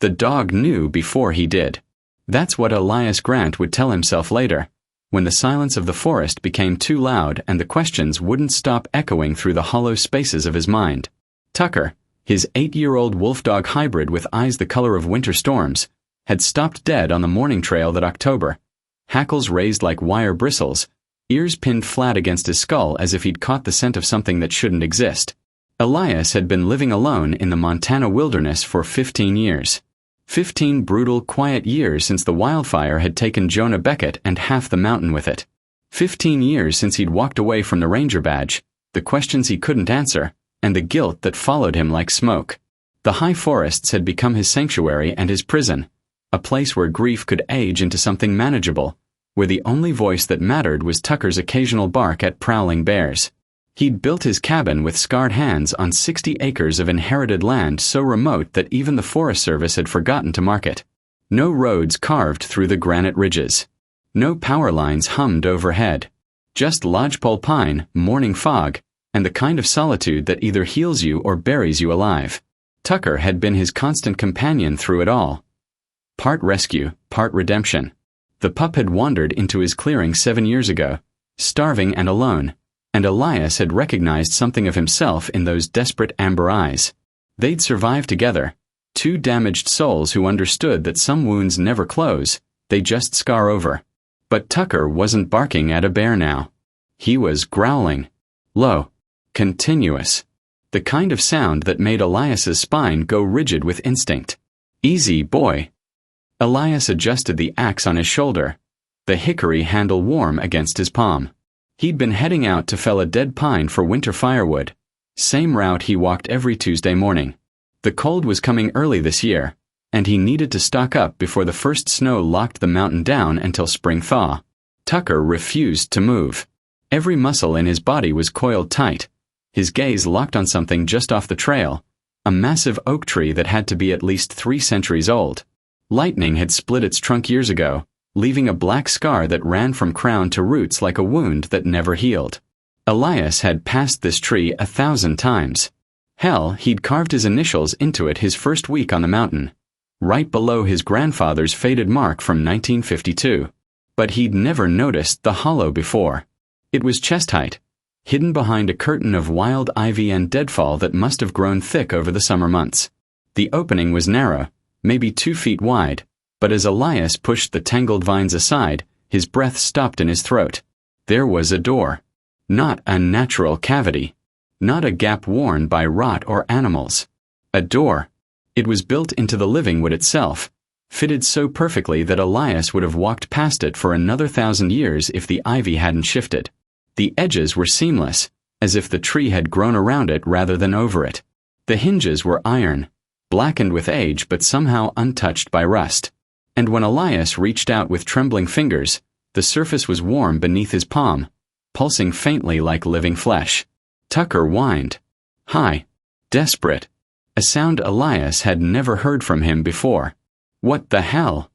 The dog knew before he did. That's what Elias Grant would tell himself later, when the silence of the forest became too loud and the questions wouldn't stop echoing through the hollow spaces of his mind. Tucker, his 8-year-old wolf-dog hybrid with eyes the color of winter storms, had stopped dead on the morning trail that October, hackles raised like wire bristles, ears pinned flat against his skull as if he'd caught the scent of something that shouldn't exist. Elias had been living alone in the Montana wilderness for 15 years. 15 brutal, quiet years since the wildfire had taken Jonah Beckett and half the mountain with it. 15 years since he'd walked away from the ranger badge, the questions he couldn't answer, and the guilt that followed him like smoke. The high forests had become his sanctuary and his prison, a place where grief could age into something manageable, where the only voice that mattered was Tucker's occasional bark at prowling bears. He'd built his cabin with scarred hands on 60 acres of inherited land so remote that even the Forest Service had forgotten to mark it. No roads carved through the granite ridges. No power lines hummed overhead. Just lodgepole pine, morning fog, and the kind of solitude that either heals you or buries you alive. Tucker had been his constant companion through it all. Part rescue, part redemption. The pup had wandered into his clearing 7 years ago, starving and alone, and Elias had recognized something of himself in those desperate amber eyes. They'd survived together, two damaged souls who understood that some wounds never close, they just scar over. But Tucker wasn't barking at a bear now. He was growling. Low. Continuous. The kind of sound that made Elias's spine go rigid with instinct. Easy, boy. Elias adjusted the axe on his shoulder, the hickory handle warm against his palm. He'd been heading out to fell a dead pine for winter firewood, same route he walked every Tuesday morning. The cold was coming early this year, and he needed to stock up before the first snow locked the mountain down until spring thaw. Tucker refused to move. Every muscle in his body was coiled tight, his gaze locked on something just off the trail, a massive oak tree that had to be at least 3 centuries old. Lightning had split its trunk years ago, leaving a black scar that ran from crown to roots like a wound that never healed. Elias had passed this tree 1,000 times. Hell, he'd carved his initials into it his first week on the mountain, right below his grandfather's faded mark from 1952. But he'd never noticed the hollow before. It was chest height, hidden behind a curtain of wild ivy and deadfall that must have grown thick over the summer months. The opening was narrow, maybe 2 feet wide, but as Elias pushed the tangled vines aside, his breath stopped in his throat. There was a door. Not a natural cavity. Not a gap worn by rot or animals. A door. It was built into the living wood itself, fitted so perfectly that Elias would have walked past it for another 1,000 years if the ivy hadn't shifted. The edges were seamless, as if the tree had grown around it rather than over it. The hinges were iron, blackened with age but somehow untouched by rust. And when Elias reached out with trembling fingers, the surface was warm beneath his palm, pulsing faintly like living flesh. Tucker whined. High. Desperate. A sound Elias had never heard from him before. What the hell?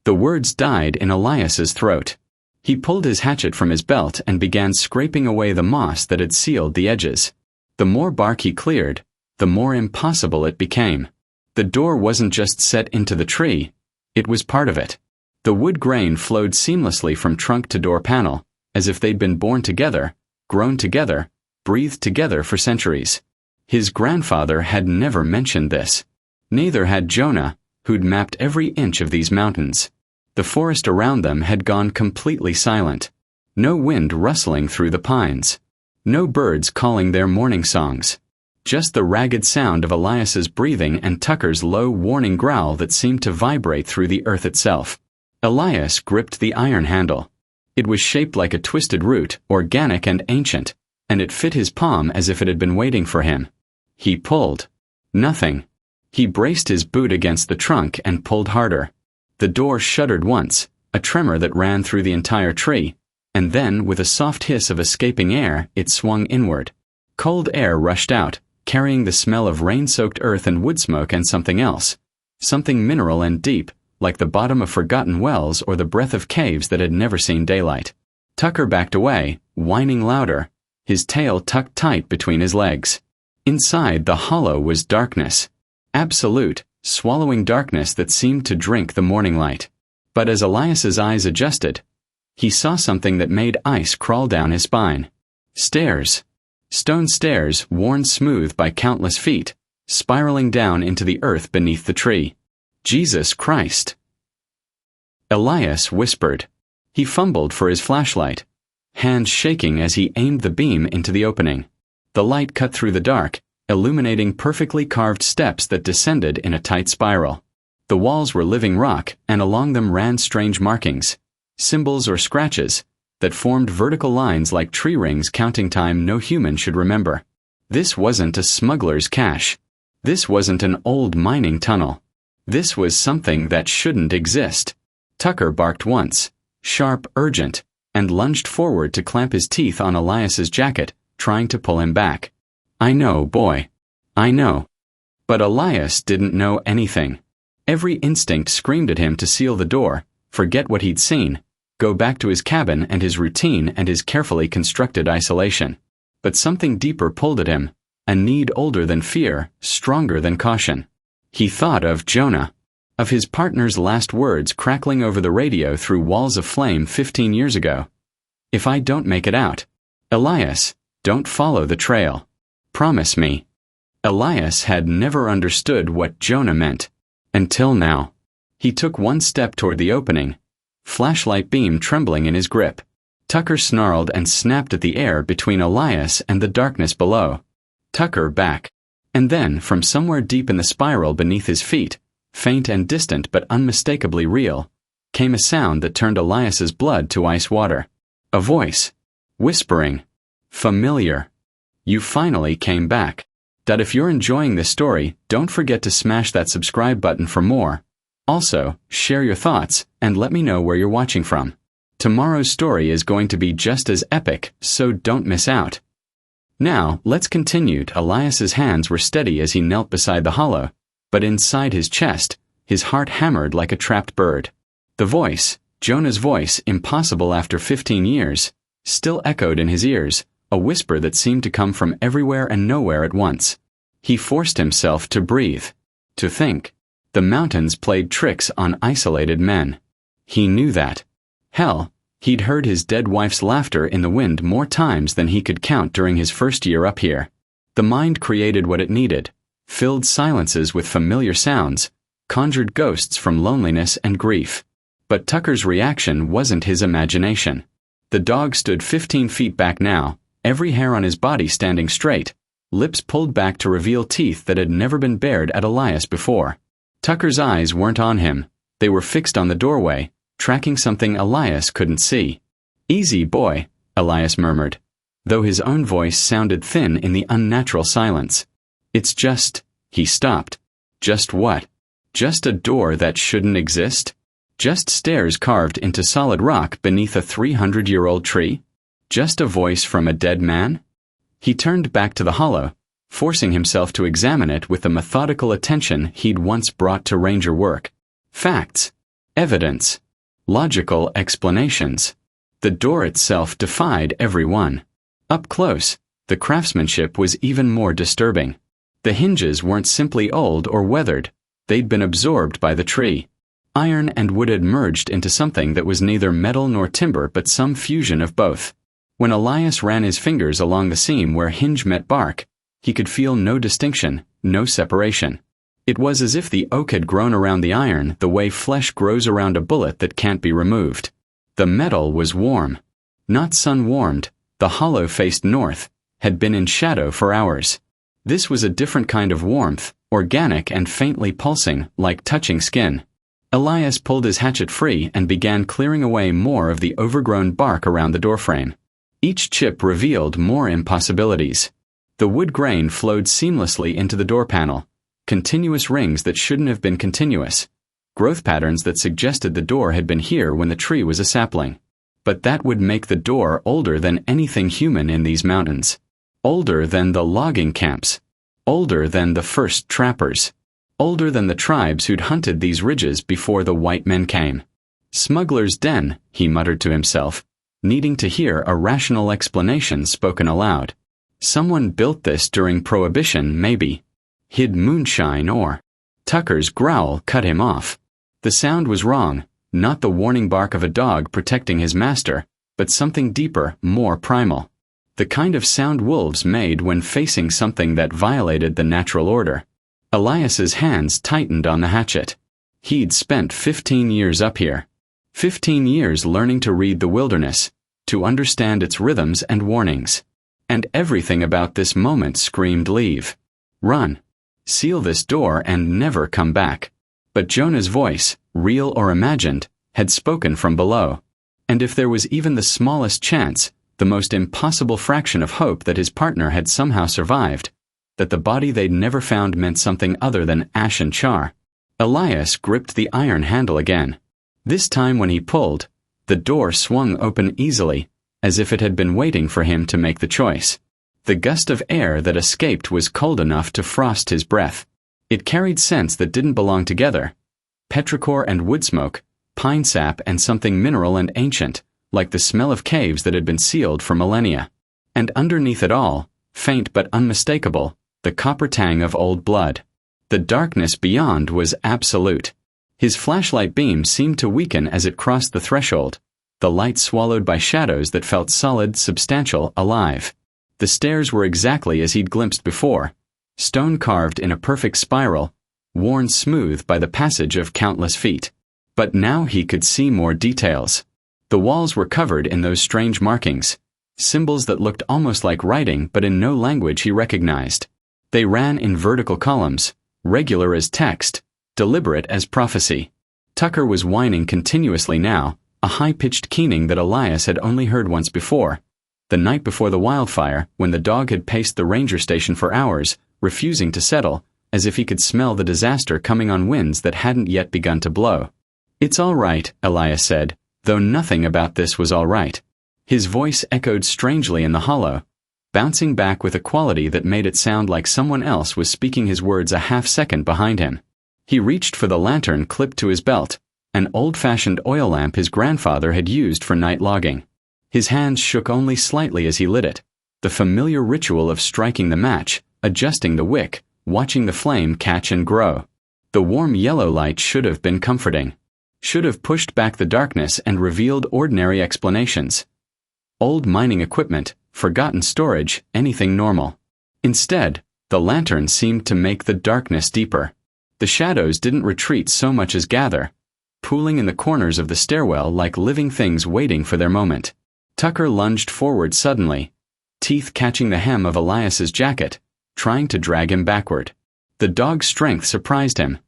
The words died in Elias's throat. He pulled his hatchet from his belt and began scraping away the moss that had sealed the edges. The more bark he cleared, the more impossible it became. The door wasn't just set into the tree. It was part of it. The wood grain flowed seamlessly from trunk to door panel, as if they'd been born together, grown together, breathed together for centuries. His grandfather had never mentioned this. Neither had Jonah, who'd mapped every inch of these mountains. The forest around them had gone completely silent. No wind rustling through the pines. No birds calling their morning songs. Just the ragged sound of Elias's breathing and Tucker's low warning growl that seemed to vibrate through the earth itself. Elias gripped the iron handle. It was shaped like a twisted root, organic and ancient, and it fit his palm as if it had been waiting for him. He pulled. Nothing. He braced his boot against the trunk and pulled harder. The door shuddered once, a tremor that ran through the entire tree, and then, with a soft hiss of escaping air, it swung inward. Cold air rushed out, carrying the smell of rain-soaked earth and wood smoke and something else. Something mineral and deep, like the bottom of forgotten wells or the breath of caves that had never seen daylight. Tucker backed away, whining louder, his tail tucked tight between his legs. Inside the hollow was darkness. Absolute, swallowing darkness that seemed to drink the morning light. But as Elias's eyes adjusted, he saw something that made ice crawl down his spine. Stairs. Stone stairs, worn smooth by countless feet, spiraling down into the earth beneath the tree. Jesus Christ! Elias whispered. He fumbled for his flashlight, hands shaking as he aimed the beam into the opening. The light cut through the dark, illuminating perfectly carved steps that descended in a tight spiral. The walls were living rock, and along them ran strange markings, symbols or scratches, that formed vertical lines like tree rings counting time no human should remember. This wasn't a smuggler's cache. This wasn't an old mining tunnel. This was something that shouldn't exist. Tucker barked once, sharp, urgent, and lunged forward to clamp his teeth on Elias's jacket, trying to pull him back. "I know, boy. I know." But Elias didn't know anything. Every instinct screamed at him to seal the door, forget what he'd seen, go back to his cabin and his routine and his carefully constructed isolation. But something deeper pulled at him, a need older than fear, stronger than caution. He thought of Jonah, of his partner's last words crackling over the radio through walls of flame 15 years ago. "If I don't make it out, Elias, don't follow the trail. Promise me." Elias had never understood what Jonah meant. Until now. He took one step toward the opening, flashlight beam trembling in his grip. Tucker snarled and snapped at the air between Elias and the darkness below. Tucker back. And then, from somewhere deep in the spiral beneath his feet, faint and distant but unmistakably real, came a sound that turned Elias's blood to ice water. A voice. Whispering. Familiar. "You finally came back." If you're enjoying this story, don't forget to smash that subscribe button for more. Also, share your thoughts, and let me know where you're watching from. Tomorrow's story is going to be just as epic, so don't miss out. Now, let's continue. Elias's hands were steady as he knelt beside the hollow, but inside his chest, his heart hammered like a trapped bird. The voice, Jonah's voice, impossible after 15 years, still echoed in his ears, a whisper that seemed to come from everywhere and nowhere at once. He forced himself to breathe, to think. The mountains played tricks on isolated men. He knew that. Hell, he'd heard his dead wife's laughter in the wind more times than he could count during his first year up here. The mind created what it needed, filled silences with familiar sounds, conjured ghosts from loneliness and grief. But Tucker's reaction wasn't his imagination. The dog stood 15 feet back now, every hair on his body standing straight, lips pulled back to reveal teeth that had never been bared at Elias before. Tucker's eyes weren't on him. They were fixed on the doorway, tracking something Elias couldn't see. "Easy, boy," Elias murmured, though his own voice sounded thin in the unnatural silence. "It's just..." He stopped. Just what? Just a door that shouldn't exist? Just stairs carved into solid rock beneath a 300-year-old tree? Just a voice from a dead man? He turned back to the hollow, forcing himself to examine it with the methodical attention he'd once brought to ranger work. Facts. Evidence. Logical explanations. The door itself defied every one. Up close, the craftsmanship was even more disturbing. The hinges weren't simply old or weathered, they'd been absorbed by the tree. Iron and wood had merged into something that was neither metal nor timber but some fusion of both. When Elias ran his fingers along the seam where hinge met bark, he could feel no distinction, no separation. It was as if the oak had grown around the iron the way flesh grows around a bullet that can't be removed. The metal was warm. Not sun-warmed, the hollow faced north, had been in shadow for hours. This was a different kind of warmth, organic and faintly pulsing, like touching skin. Elias pulled his hatchet free and began clearing away more of the overgrown bark around the doorframe. Each chip revealed more impossibilities. The wood grain flowed seamlessly into the door panel, continuous rings that shouldn't have been continuous, growth patterns that suggested the door had been here when the tree was a sapling. But that would make the door older than anything human in these mountains. Older than the logging camps. Older than the first trappers. Older than the tribes who'd hunted these ridges before the white men came. Smuggler's den, he muttered to himself, needing to hear a rational explanation spoken aloud. Someone built this during Prohibition, maybe. Hid moonshine or... Tucker's growl cut him off. The sound was wrong, not the warning bark of a dog protecting his master, but something deeper, more primal. The kind of sound wolves made when facing something that violated the natural order. Elias's hands tightened on the hatchet. He'd spent 15 years up here. 15 years learning to read the wilderness, to understand its rhythms and warnings. And everything about this moment screamed leave. Run. Seal this door and never come back. But Jonah's voice, real or imagined, had spoken from below. And if there was even the smallest chance, the most impossible fraction of hope that his partner had somehow survived, that the body they'd never found meant something other than ash and char, Elias gripped the iron handle again. This time when he pulled, the door swung open easily, as if it had been waiting for him to make the choice. The gust of air that escaped was cold enough to frost his breath. It carried scents that didn't belong together. Petrichor and wood smoke, pine sap and something mineral and ancient, like the smell of caves that had been sealed for millennia. And underneath it all, faint but unmistakable, the copper tang of old blood. The darkness beyond was absolute. His flashlight beam seemed to weaken as it crossed the threshold, the light swallowed by shadows that felt solid, substantial, alive. The stairs were exactly as he'd glimpsed before, stone carved in a perfect spiral, worn smooth by the passage of countless feet. But now he could see more details. The walls were covered in those strange markings, symbols that looked almost like writing but in no language he recognized. They ran in vertical columns, regular as text, deliberate as prophecy. Tucker was whining continuously now, a high-pitched keening that Elias had only heard once before, the night before the wildfire, when the dog had paced the ranger station for hours, refusing to settle, as if he could smell the disaster coming on winds that hadn't yet begun to blow. "It's all right," Elias said, though nothing about this was all right. His voice echoed strangely in the hollow, bouncing back with a quality that made it sound like someone else was speaking his words a half-second behind him. He reached for the lantern clipped to his belt, an old-fashioned oil lamp his grandfather had used for night logging. His hands shook only slightly as he lit it, the familiar ritual of striking the match, adjusting the wick, watching the flame catch and grow. The warm yellow light should have been comforting, should have pushed back the darkness and revealed ordinary explanations. Old mining equipment, forgotten storage, anything normal. Instead, the lantern seemed to make the darkness deeper. The shadows didn't retreat so much as gather, pooling in the corners of the stairwell like living things waiting for their moment. Tucker lunged forward suddenly, teeth catching the hem of Elias's jacket, trying to drag him backward. The dog's strength surprised him.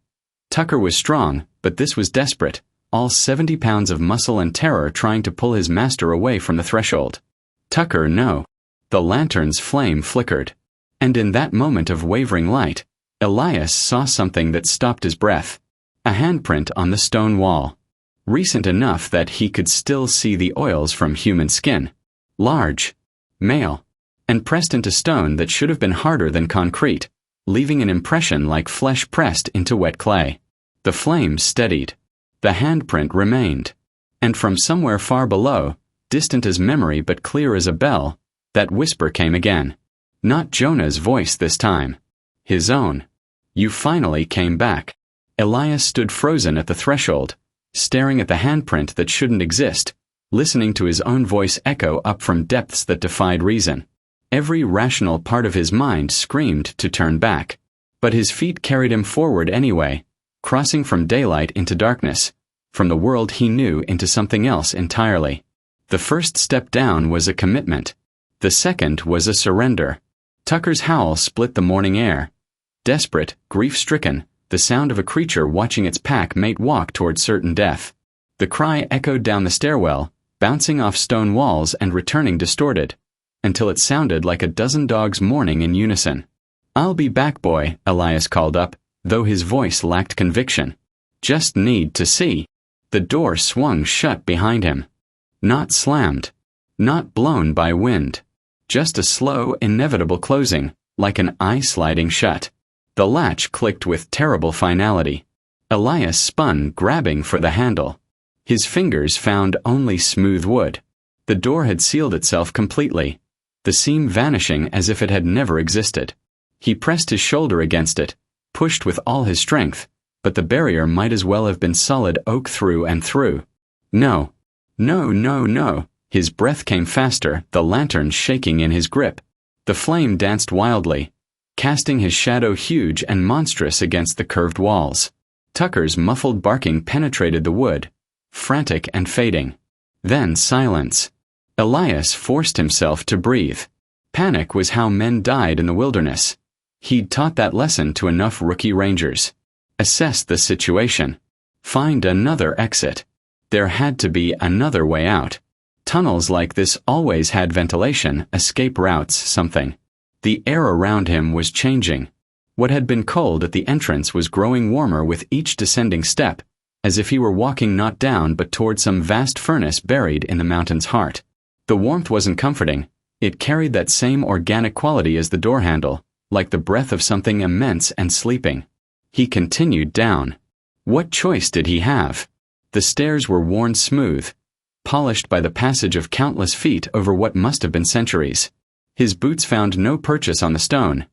Tucker was strong, but this was desperate, all 70 pounds of muscle and terror trying to pull his master away from the threshold. Tucker, no. The lantern's flame flickered. And in that moment of wavering light, Elias saw something that stopped his breath. A handprint on the stone wall. Recent enough that he could still see the oils from human skin. Large. Male. And pressed into stone that should have been harder than concrete, leaving an impression like flesh pressed into wet clay. The flame steadied. The handprint remained. And from somewhere far below, distant as memory but clear as a bell, that whisper came again. Not Jonah's voice this time. His own. "You finally came back." Elias stood frozen at the threshold, staring at the handprint that shouldn't exist, listening to his own voice echo up from depths that defied reason. Every rational part of his mind screamed to turn back. But his feet carried him forward anyway, crossing from daylight into darkness, from the world he knew into something else entirely. The first step down was a commitment. The second was a surrender. Tucker's howl split the morning air. Desperate, grief-stricken, the sound of a creature watching its pack mate walk toward certain death. The cry echoed down the stairwell, bouncing off stone walls and returning distorted, until it sounded like a dozen dogs mourning in unison. "I'll be back, boy," Elias called up, though his voice lacked conviction. "Just need to see." The door swung shut behind him. Not slammed. Not blown by wind. Just a slow, inevitable closing, like an eye sliding shut. The latch clicked with terrible finality. Elias spun, grabbing for the handle. His fingers found only smooth wood. The door had sealed itself completely, the seam vanishing as if it had never existed. He pressed his shoulder against it, pushed with all his strength, but the barrier might as well have been solid oak through and through. No. No, no, no. His breath came faster, the lantern shaking in his grip. The flame danced wildly, casting his shadow huge and monstrous against the curved walls. Tucker's muffled barking penetrated the wood, frantic and fading. Then silence. Elias forced himself to breathe. Panic was how men died in the wilderness. He'd taught that lesson to enough rookie rangers. Assess the situation. Find another exit. There had to be another way out. Tunnels like this always had ventilation, escape routes, something. The air around him was changing. What had been cold at the entrance was growing warmer with each descending step, as if he were walking not down but toward some vast furnace buried in the mountain's heart. The warmth wasn't comforting. It carried that same organic quality as the door handle, like the breath of something immense and sleeping. He continued down. What choice did he have? The stairs were worn smooth, polished by the passage of countless feet over what must have been centuries. His boots found no purchase on the stone.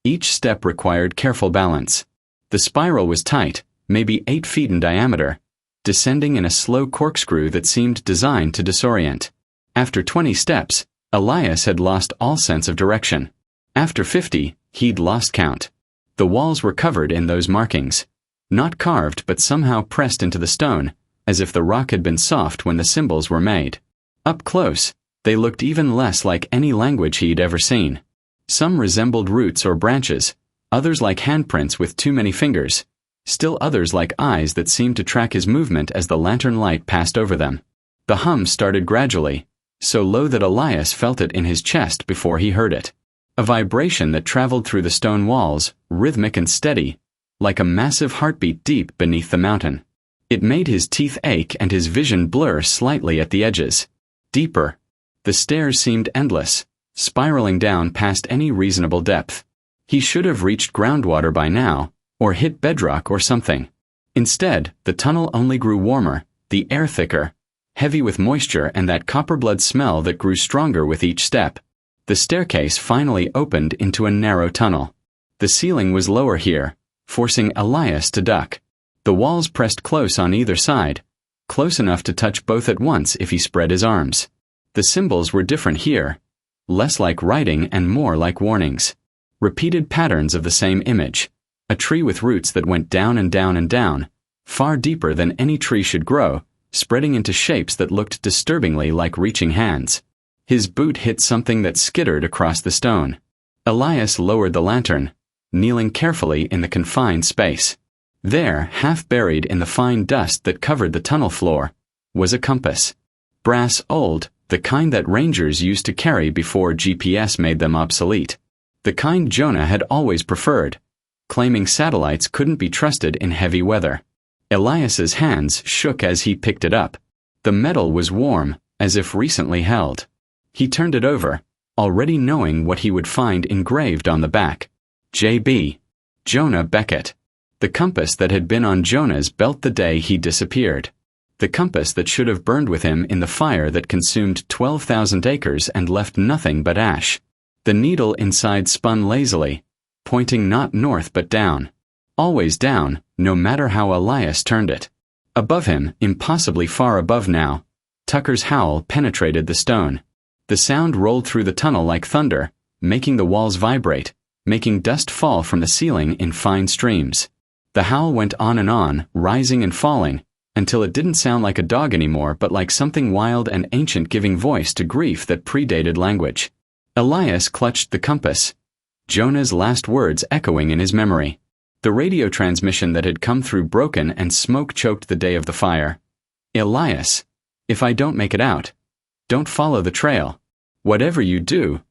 Each step required careful balance. The spiral was tight, maybe 8 feet in diameter, descending in a slow corkscrew that seemed designed to disorient. After 20 steps, Elias had lost all sense of direction. After 50, he'd lost count. The walls were covered in those markings. Not carved but somehow pressed into the stone, as if the rock had been soft when the symbols were made. Up close, they looked even less like any language he'd ever seen. Some resembled roots or branches, others like handprints with too many fingers, still others like eyes that seemed to track his movement as the lantern light passed over them. The hum started gradually, so low that Elias felt it in his chest before he heard it. A vibration that traveled through the stone walls, rhythmic and steady, like a massive heartbeat deep beneath the mountain. It made his teeth ache and his vision blur slightly at the edges. Deeper. The stairs seemed endless, spiraling down past any reasonable depth. He should have reached groundwater by now, or hit bedrock or something. Instead, the tunnel only grew warmer, the air thicker, heavy with moisture and that copper blood smell that grew stronger with each step. The staircase finally opened into a narrow tunnel. The ceiling was lower here, forcing Elias to duck. The walls pressed close on either side, close enough to touch both at once if he spread his arms. The symbols were different here, less like writing and more like warnings. Repeated patterns of the same image. A tree with roots that went down and down and down, far deeper than any tree should grow, spreading into shapes that looked disturbingly like reaching hands. His boot hit something that skittered across the stone. Elias lowered the lantern, kneeling carefully in the confined space. There, half buried in the fine dust that covered the tunnel floor, was a compass. Brass old, the kind that rangers used to carry before GPS made them obsolete. The kind Jonah had always preferred, claiming satellites couldn't be trusted in heavy weather. Elias's hands shook as he picked it up. The metal was warm, as if recently held. He turned it over, already knowing what he would find engraved on the back. J.B. Jonah Beckett. The compass that had been on Jonah's belt the day he disappeared. The compass that should have burned with him in the fire that consumed 12,000 acres and left nothing but ash. The needle inside spun lazily, pointing not north but down. Always down, no matter how Elias turned it. Above him, impossibly far above now, Tucker's howl penetrated the stone. The sound rolled through the tunnel like thunder, making the walls vibrate, making dust fall from the ceiling in fine streams. The howl went on, rising and falling, until it didn't sound like a dog anymore but like something wild and ancient giving voice to grief that predated language. Elias clutched the compass, Jonah's last words echoing in his memory. The radio transmission that had come through broken and smoke-choked the day of the fire. Elias, if I don't make it out, don't follow the trail. Whatever you do,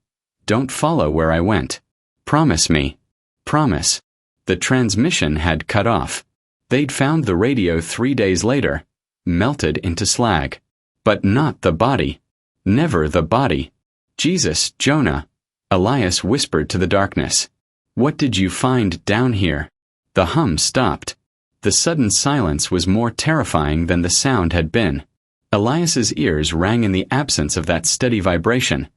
don't follow where I went. Promise me. Promise. The transmission had cut off. They'd found the radio 3 days later, melted into slag. But not the body. Never the body. Jesus, Jonah, Elias whispered to the darkness. What did you find down here? The hum stopped. The sudden silence was more terrifying than the sound had been. Elias's ears rang in the absence of that steady vibration,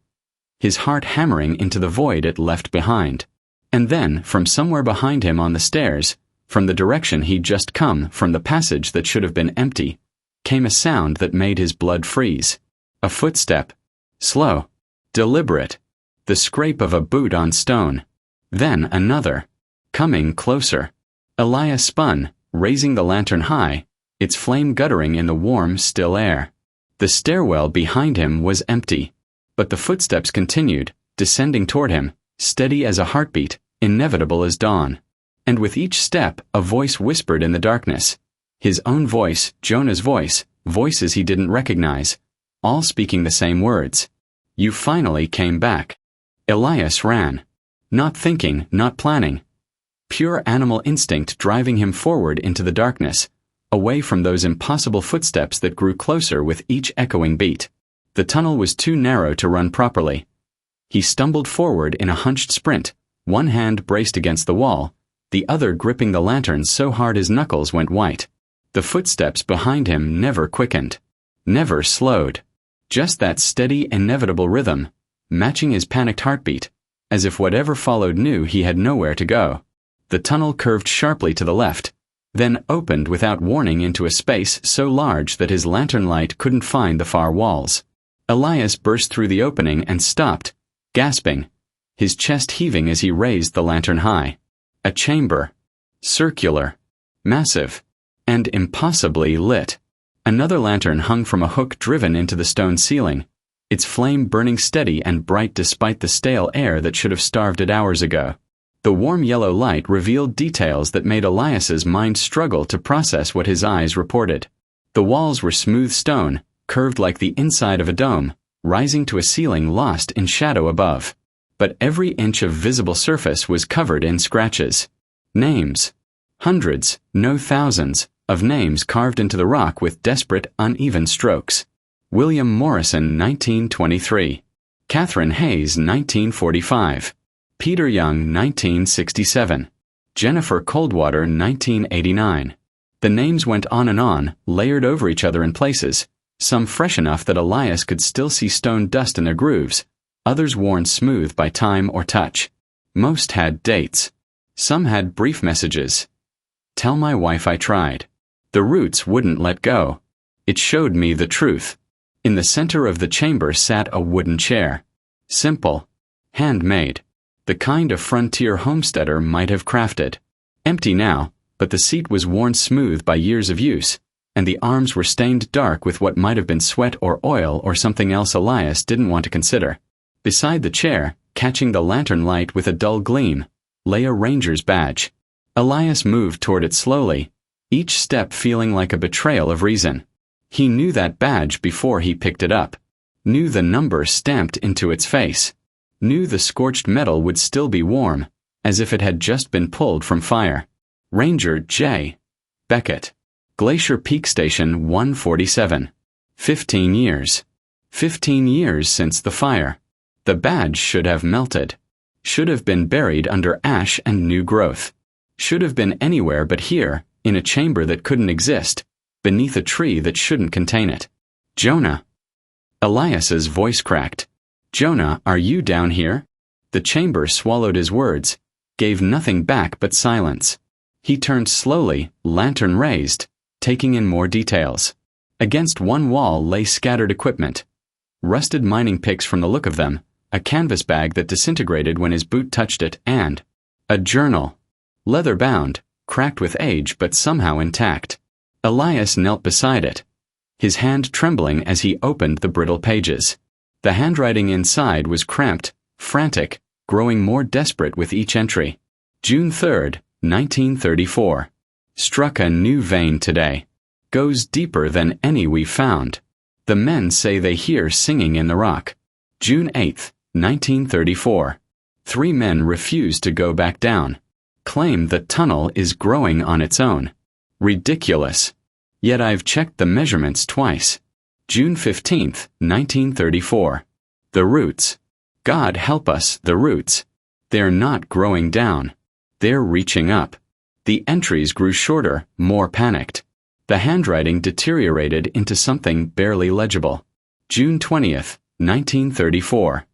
his heart hammering into the void it left behind. And then, from somewhere behind him on the stairs, from the direction he'd just come from the passage that should have been empty, came a sound that made his blood freeze. A footstep. Slow. Deliberate. The scrape of a boot on stone. Then another. Coming closer. Elias spun, raising the lantern high, its flame guttering in the warm, still air. The stairwell behind him was empty, but the footsteps continued, descending toward him, steady as a heartbeat, inevitable as dawn. And with each step, a voice whispered in the darkness. His own voice, Jonah's voice, voices he didn't recognize, all speaking the same words. You finally came back. Elias ran. Not thinking, not planning. Pure animal instinct driving him forward into the darkness, away from those impossible footsteps that grew closer with each echoing beat. The tunnel was too narrow to run properly. He stumbled forward in a hunched sprint, one hand braced against the wall, the other gripping the lantern so hard his knuckles went white. The footsteps behind him never quickened, never slowed. Just that steady, inevitable rhythm, matching his panicked heartbeat, as if whatever followed knew he had nowhere to go. The tunnel curved sharply to the left, then opened without warning into a space so large that his lantern light couldn't find the far walls. Elias burst through the opening and stopped, gasping, his chest heaving as he raised the lantern high. A chamber. Circular. Massive. And impossibly lit. Another lantern hung from a hook driven into the stone ceiling, its flame burning steady and bright despite the stale air that should have starved it hours ago. The warm yellow light revealed details that made Elias's mind struggle to process what his eyes reported. The walls were smooth stone, curved like the inside of a dome, rising to a ceiling lost in shadow above. But every inch of visible surface was covered in scratches. Names. Hundreds, no thousands, of names carved into the rock with desperate, uneven strokes. William Morrison, 1923. Catherine Hayes, 1945. Peter Young, 1967. Jennifer Coldwater, 1989. The names went on, layered over each other in places, some fresh enough that Elias could still see stone dust in their grooves, others worn smooth by time or touch. Most had dates. Some had brief messages. Tell my wife I tried. The roots wouldn't let go. It showed me the truth. In the center of the chamber sat a wooden chair. Simple. Handmade. The kind a frontier homesteader might have crafted. Empty now, but the seat was worn smooth by years of use, and the arms were stained dark with what might have been sweat or oil or something else Elias didn't want to consider. Beside the chair, catching the lantern light with a dull gleam, lay a ranger's badge. Elias moved toward it slowly, each step feeling like a betrayal of reason. He knew that badge before he picked it up, knew the number stamped into its face, knew the scorched metal would still be warm, as if it had just been pulled from fire. Ranger J. Beckett. Glacier Peak Station 147. 15 years. 15 years since the fire. The badge should have melted. Should have been buried under ash and new growth. Should have been anywhere but here, in a chamber that couldn't exist, beneath a tree that shouldn't contain it. Jonah. Elias's voice cracked. Jonah, are you down here? The chamber swallowed his words, gave nothing back but silence. He turned slowly, lantern raised, taking in more details. Against one wall lay scattered equipment. Rusted mining picks from the look of them, a canvas bag that disintegrated when his boot touched it, and a journal. Leather-bound, cracked with age but somehow intact. Elias knelt beside it, his hand trembling as he opened the brittle pages. The handwriting inside was cramped, frantic, growing more desperate with each entry. June 3rd, 1934. Struck a new vein today. Goes deeper than any we've found. The men say they hear singing in the rock. June 8th, 1934. 3 men refuse to go back down. Claim the tunnel is growing on its own. Ridiculous. Yet I've checked the measurements twice. June 15th, 1934. The roots. God help us, the roots. They're not growing down. They're reaching up. The entries grew shorter, more panicked. The handwriting deteriorated into something barely legible. June 20th, 1934.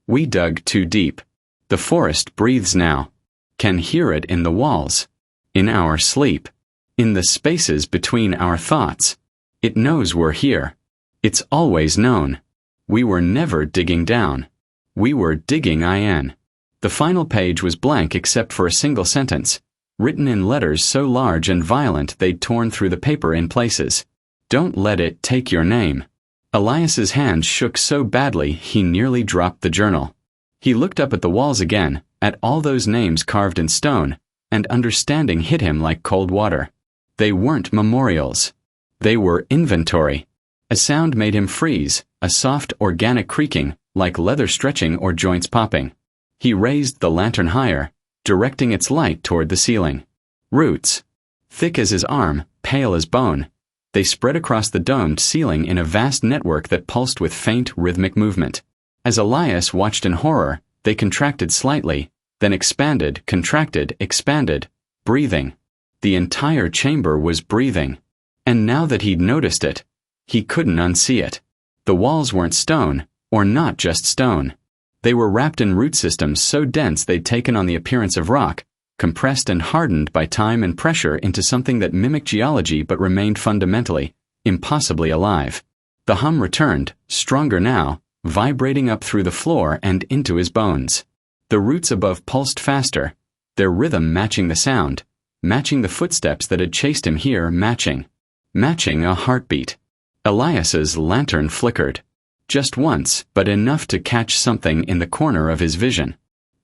We dug too deep. The forest breathes now. can hear it in the walls, in our sleep, in the spaces between our thoughts. It knows we're here. It's always known. We were never digging down. We were digging in. The final page was blank except for a single sentence, written in letters so large and violent they'd torn through the paper in places. Don't let it take your name. Elias's hand shook so badly he nearly dropped the journal. He looked up at the walls again, at all those names carved in stone, and understanding hit him like cold water. They weren't memorials. They were inventory. A sound made him freeze, a soft, organic creaking, like leather stretching or joints popping. He raised the lantern higher, directing its light toward the ceiling. Roots. Thick as his arm, pale as bone. They spread across the domed ceiling in a vast network that pulsed with faint, rhythmic movement. As Elias watched in horror, they contracted slightly, then expanded, contracted, expanded, breathing. The entire chamber was breathing. And now that he'd noticed it, he couldn't unsee it. The walls weren't stone, or not just stone. They were wrapped in root systems so dense they'd taken on the appearance of rock, compressed and hardened by time and pressure into something that mimicked geology but remained fundamentally, impossibly alive. The hum returned, stronger now, vibrating up through the floor and into his bones. The roots above pulsed faster, their rhythm matching the sound, matching the footsteps that had chased him here, matching a heartbeat. Elias's lantern flickered. Just once, but enough to catch something in the corner of his vision.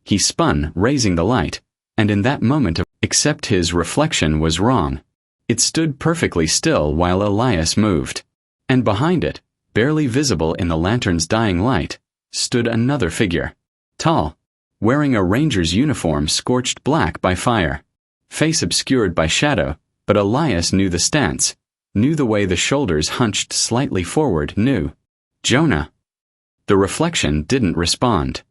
He spun, raising the light, and in that moment except his reflection was wrong. It stood perfectly still while Elias moved. And behind it, barely visible in the lantern's dying light, stood another figure. Tall, wearing a ranger's uniform scorched black by fire. Face obscured by shadow, but Elias knew the stance, knew the way the shoulders hunched slightly forward, knew. Jonah. The reflection didn't respond,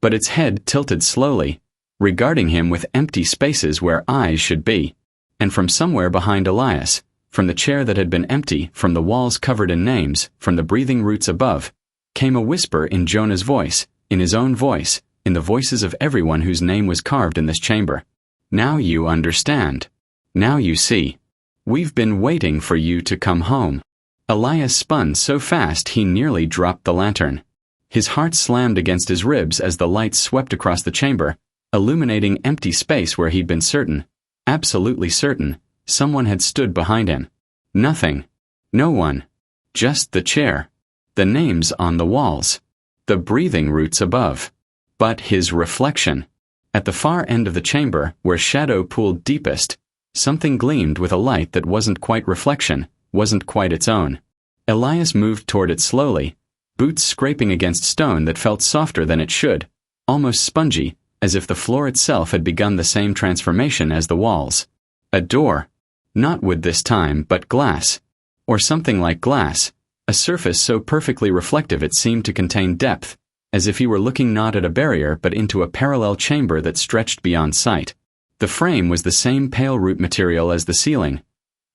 but its head tilted slowly, regarding him with empty spaces where eyes should be. And from somewhere behind Elias, from the chair that had been empty, from the walls covered in names, from the breathing roots above, came a whisper in Jonah's voice, in his own voice, in the voices of everyone whose name was carved in this chamber. Now you understand. Now you see. We've been waiting for you to come home. Elias spun so fast he nearly dropped the lantern. His heart slammed against his ribs as the light swept across the chamber, illuminating empty space where he'd been certain, absolutely certain, someone had stood behind him. Nothing. No one. Just the chair. The names on the walls. The breathing roots above. But his reflection. At the far end of the chamber, where shadow pooled deepest, something gleamed with a light that wasn't quite reflection, wasn't quite its own. Elias moved toward it slowly, boots scraping against stone that felt softer than it should, almost spongy, as if the floor itself had begun the same transformation as the walls. A door. Not wood this time, but glass. Or something like glass, a surface so perfectly reflective it seemed to contain depth, as if he were looking not at a barrier but into a parallel chamber that stretched beyond sight. The frame was the same pale root material as the ceiling,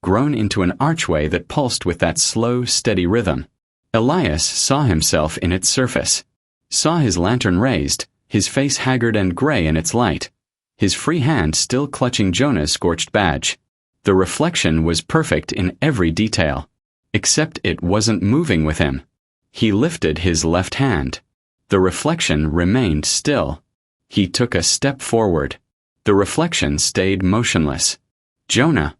grown into an archway that pulsed with that slow, steady rhythm. Elias saw himself in its surface, saw his lantern raised, his face haggard and gray in its light, his free hand still clutching Jonah's scorched badge. The reflection was perfect in every detail, except it wasn't moving with him. He lifted his left hand. The reflection remained still. He took a step forward. The reflection stayed motionless. Jonah.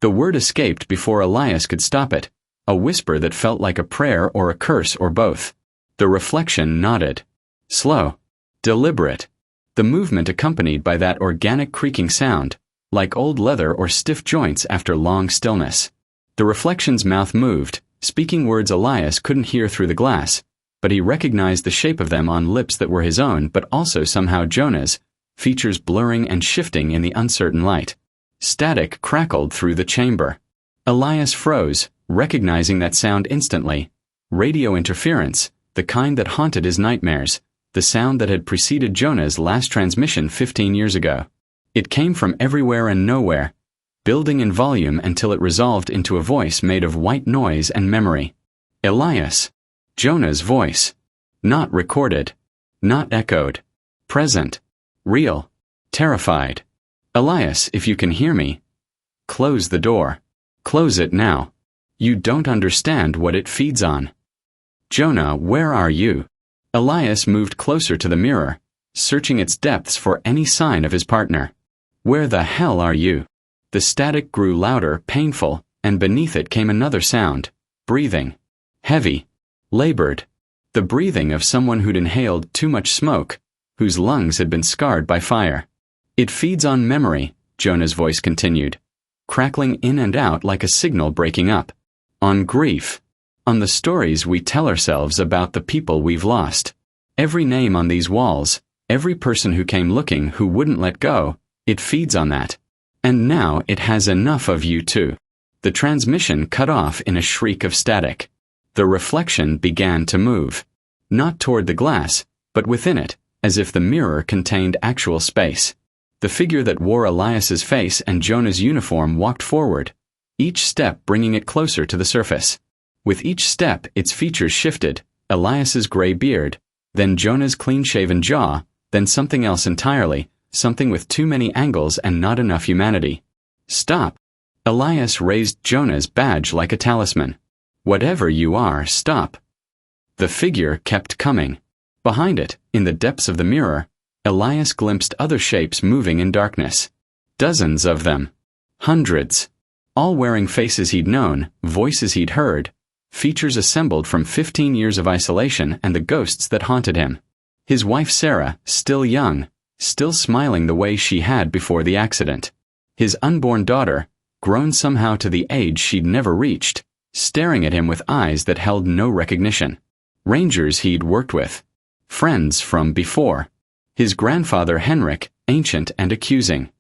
The word escaped before Elias could stop it, a whisper that felt like a prayer or a curse or both. The reflection nodded. Slow. Deliberate. The movement accompanied by that organic creaking sound, like old leather or stiff joints after long stillness. The reflection's mouth moved, speaking words Elias couldn't hear through the glass, but he recognized the shape of them on lips that were his own but also somehow Jonah's, features blurring and shifting in the uncertain light. Static crackled through the chamber. Elias froze, recognizing that sound instantly. Radio interference, the kind that haunted his nightmares, the sound that had preceded Jonah's last transmission 15 years ago. It came from everywhere and nowhere, building in volume until it resolved into a voice made of white noise and memory. Elias. Jonah's voice. Not recorded. Not echoed. Present. Real. terrified. Elias, if you can hear me, close the door. Close it now. You don't understand what it feeds on. Jonah, where are you? Elias moved closer to the mirror, searching its depths for any sign of his partner. Where the hell are you? The static grew louder, painful, and beneath it came another sound, breathing. Heavy. Labored. The breathing of someone who'd inhaled too much smoke, whose lungs had been scarred by fire. It feeds on memory, Jonah's voice continued, crackling in and out like a signal breaking up. On grief. On the stories we tell ourselves about the people we've lost. Every name on these walls, every person who came looking who wouldn't let go, it feeds on that. And now it has enough of you too. The transmission cut off in a shriek of static. The reflection began to move. Not toward the glass, but within it, as if the mirror contained actual space. The figure that wore Elias's face and Jonah's uniform walked forward, each step bringing it closer to the surface. With each step, its features shifted, Elias's gray beard, then Jonah's clean-shaven jaw, then something else entirely, something with too many angles and not enough humanity. Stop! Elias raised Jonah's badge like a talisman. Whatever you are, stop. The figure kept coming. Behind it, in the depths of the mirror, Elias glimpsed other shapes moving in darkness. Dozens of them. Hundreds. All wearing faces he'd known, voices he'd heard, features assembled from 15 years of isolation and the ghosts that haunted him. His wife Sarah, still young, still smiling the way she had before the accident. His unborn daughter, grown somehow to the age she'd never reached, staring at him with eyes that held no recognition. Rangers he'd worked with. Friends from before. His grandfather Henrik, ancient and accusing.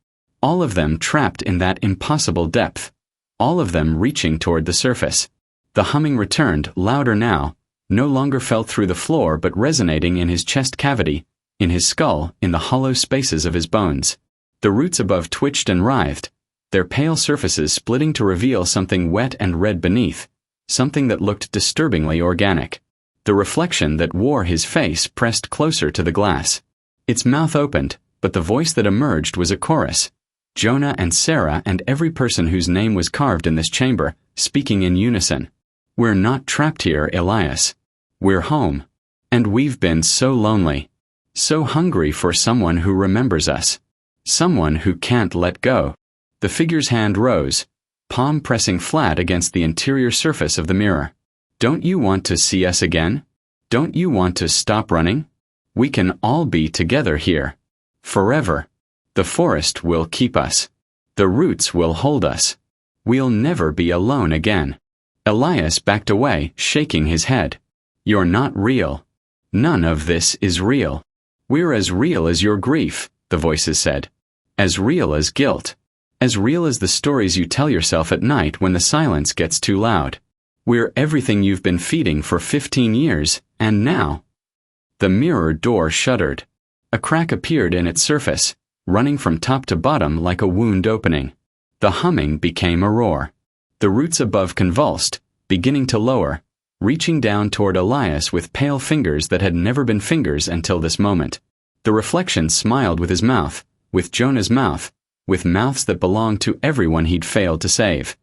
All of them trapped in that impossible depth. All of them reaching toward the surface. The humming returned, louder now, no longer felt through the floor but resonating in his chest cavity, in his skull, in the hollow spaces of his bones. The roots above twitched and writhed, their pale surfaces splitting to reveal something wet and red beneath, something that looked disturbingly organic. The reflection that wore his face pressed closer to the glass. Its mouth opened, but the voice that emerged was a chorus. Jonah and Sarah and every person whose name was carved in this chamber, speaking in unison. We're not trapped here, Elias. We're home. And we've been so lonely. So hungry for someone who remembers us. Someone who can't let go. The figure's hand rose, palm pressing flat against the interior surface of the mirror. Don't you want to see us again? Don't you want to stop running? We can all be together here. Forever. The forest will keep us. The roots will hold us. We'll never be alone again. Elias backed away, shaking his head. You're not real. None of this is real. We're as real as your grief, the voices said. As real as guilt. As real as the stories you tell yourself at night when the silence gets too loud. We're everything you've been feeding for 15 years, and now. The mirror door shuddered. A crack appeared in its surface, running from top to bottom like a wound opening. The humming became a roar. The roots above convulsed, beginning to lower, reaching down toward Elias with pale fingers that had never been fingers until this moment. The reflection smiled with his mouth, with Jonah's mouth, with mouths that belonged to everyone he'd failed to save.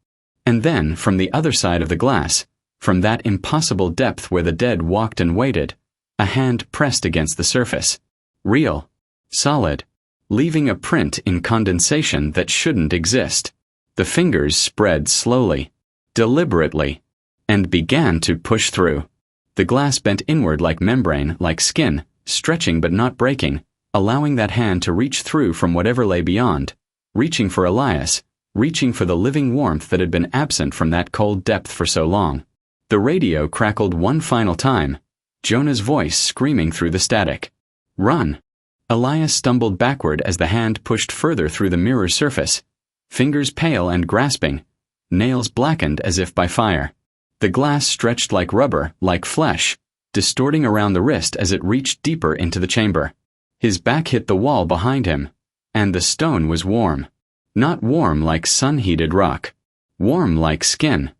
And then, from the other side of the glass, from that impossible depth where the dead walked and waited, a hand pressed against the surface. Real. Solid. Leaving a print in condensation that shouldn't exist. The fingers spread slowly, deliberately, and began to push through. The glass bent inward like membrane, like skin, stretching but not breaking, allowing that hand to reach through from whatever lay beyond, reaching for Elias, reaching for the living warmth that had been absent from that cold depth for so long. The radio crackled one final time, Jonah's voice screaming through the static. Run! Elias stumbled backward as the hand pushed further through the mirror's surface, fingers pale and grasping, nails blackened as if by fire. The glass stretched like rubber, like flesh, distorting around the wrist as it reached deeper into the chamber. His back hit the wall behind him, and the stone was warm. Not warm like sun-heated rock. Warm like skin.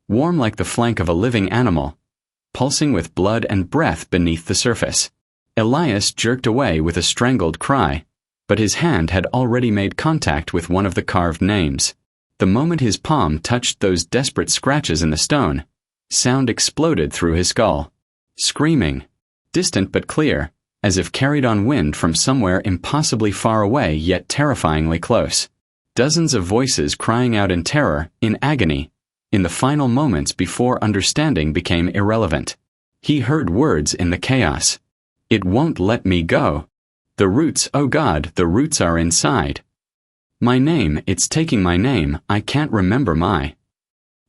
Warm like the flank of a living animal, pulsing with blood and breath beneath the surface. Elias jerked away with a strangled cry, But his hand had already made contact with one of the carved names. The moment his palm touched those desperate scratches in the stone, sound exploded through his skull. Screaming. Distant but clear, as if carried on wind from somewhere impossibly far away yet terrifyingly close. Dozens of voices crying out in terror, in agony, in the final moments before understanding became irrelevant. He heard words in the chaos. It won't let me go. The roots, oh God, the roots are inside. My name, it's taking my name, I can't remember my.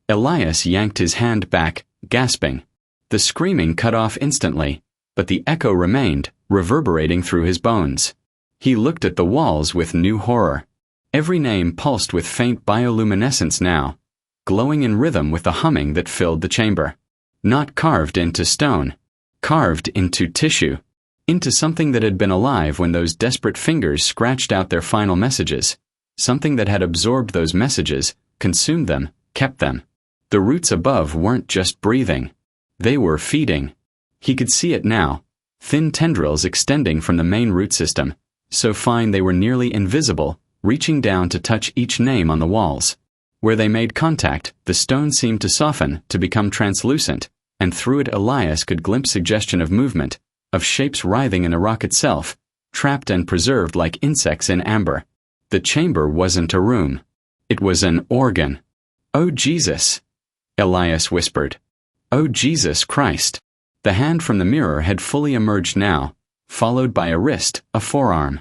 Elias yanked his hand back, gasping. The screaming cut off instantly, but the echo remained, reverberating through his bones. He looked at the walls with new horror. Every name pulsed with faint bioluminescence now, glowing in rhythm with the humming that filled the chamber. Not carved into stone, carved into tissue, into something that had been alive when those desperate fingers scratched out their final messages, something that had absorbed those messages, consumed them, kept them. The roots above weren't just breathing. They were feeding. He could see it now, thin tendrils extending from the main root system, so fine they were nearly invisible, reaching down to touch each name on the walls. Where they made contact, the stone seemed to soften, to become translucent, and through it Elias could glimpse suggestion of movement, of shapes writhing in the rock itself, trapped and preserved like insects in amber. The chamber wasn't a room. It was an organ. "Oh Jesus!" Elias whispered. "Oh Jesus Christ!" The hand from the mirror had fully emerged now, followed by a wrist, a forearm.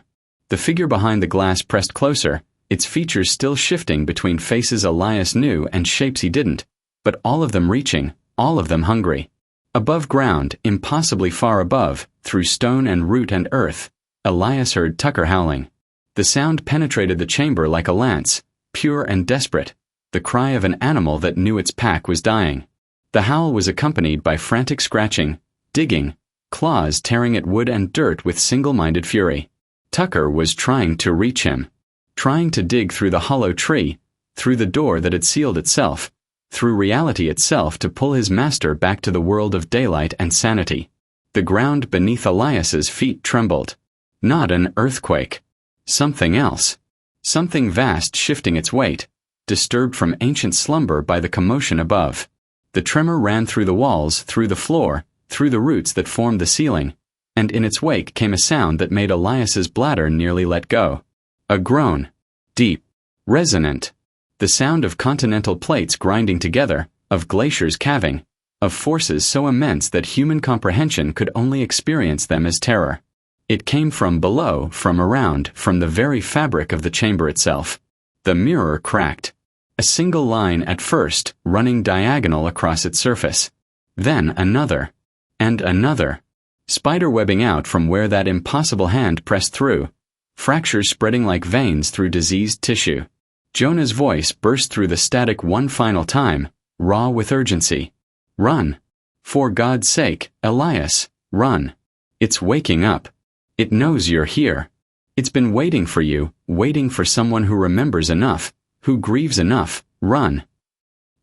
The figure behind the glass pressed closer, its features still shifting between faces Elias knew and shapes he didn't, but all of them reaching, all of them hungry. Above ground, impossibly far above, through stone and root and earth, Elias heard Tucker howling. The sound penetrated the chamber like a lance, pure and desperate, the cry of an animal that knew its pack was dying. The howl was accompanied by frantic scratching, digging, claws tearing at wood and dirt with single-minded fury. Tucker was trying to reach him, trying to dig through the hollow tree, through the door that had sealed itself, through reality itself to pull his master back to the world of daylight and sanity. The ground beneath Elias's feet trembled. Not an earthquake. Something else. Something vast shifting its weight, disturbed from ancient slumber by the commotion above. The tremor ran through the walls, through the floor, through the roots that formed the ceiling, and in its wake came a sound that made Elias's bladder nearly let go. A groan. Deep. Resonant. The sound of continental plates grinding together, of glaciers calving, of forces so immense that human comprehension could only experience them as terror. It came from below, from around, from the very fabric of the chamber itself. The mirror cracked. A single line at first, running diagonal across its surface. Then another. And another. Spiderwebbing out from where that impossible hand pressed through. Fractures spreading like veins through diseased tissue. Jonah's voice burst through the static one final time, raw with urgency. Run. For God's sake, Elias, run. It's waking up. It knows you're here. It's been waiting for you, waiting for someone who remembers enough, who grieves enough. Run.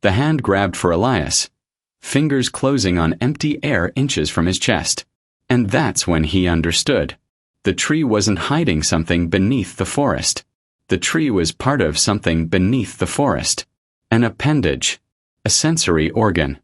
The hand grabbed for Elias, fingers closing on empty air inches from his chest. And that's when he understood. The tree wasn't hiding something beneath the forest. The tree was part of something beneath the forest. An appendage. A sensory organ.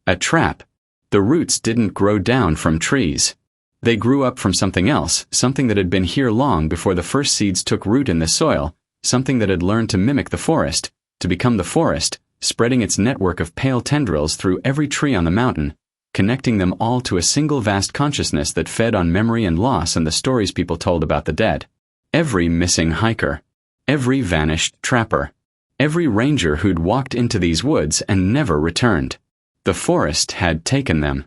A trap. The roots didn't grow down from trees. They grew up from something else, something that had been here long before the first seeds took root in the soil, something that had learned to mimic the forest, to become the forest, spreading its network of pale tendrils through every tree on the mountain, connecting them all to a single vast consciousness that fed on memory and loss and the stories people told about the dead. Every missing hiker. Every vanished trapper. Every ranger who'd walked into these woods and never returned. The forest had taken them.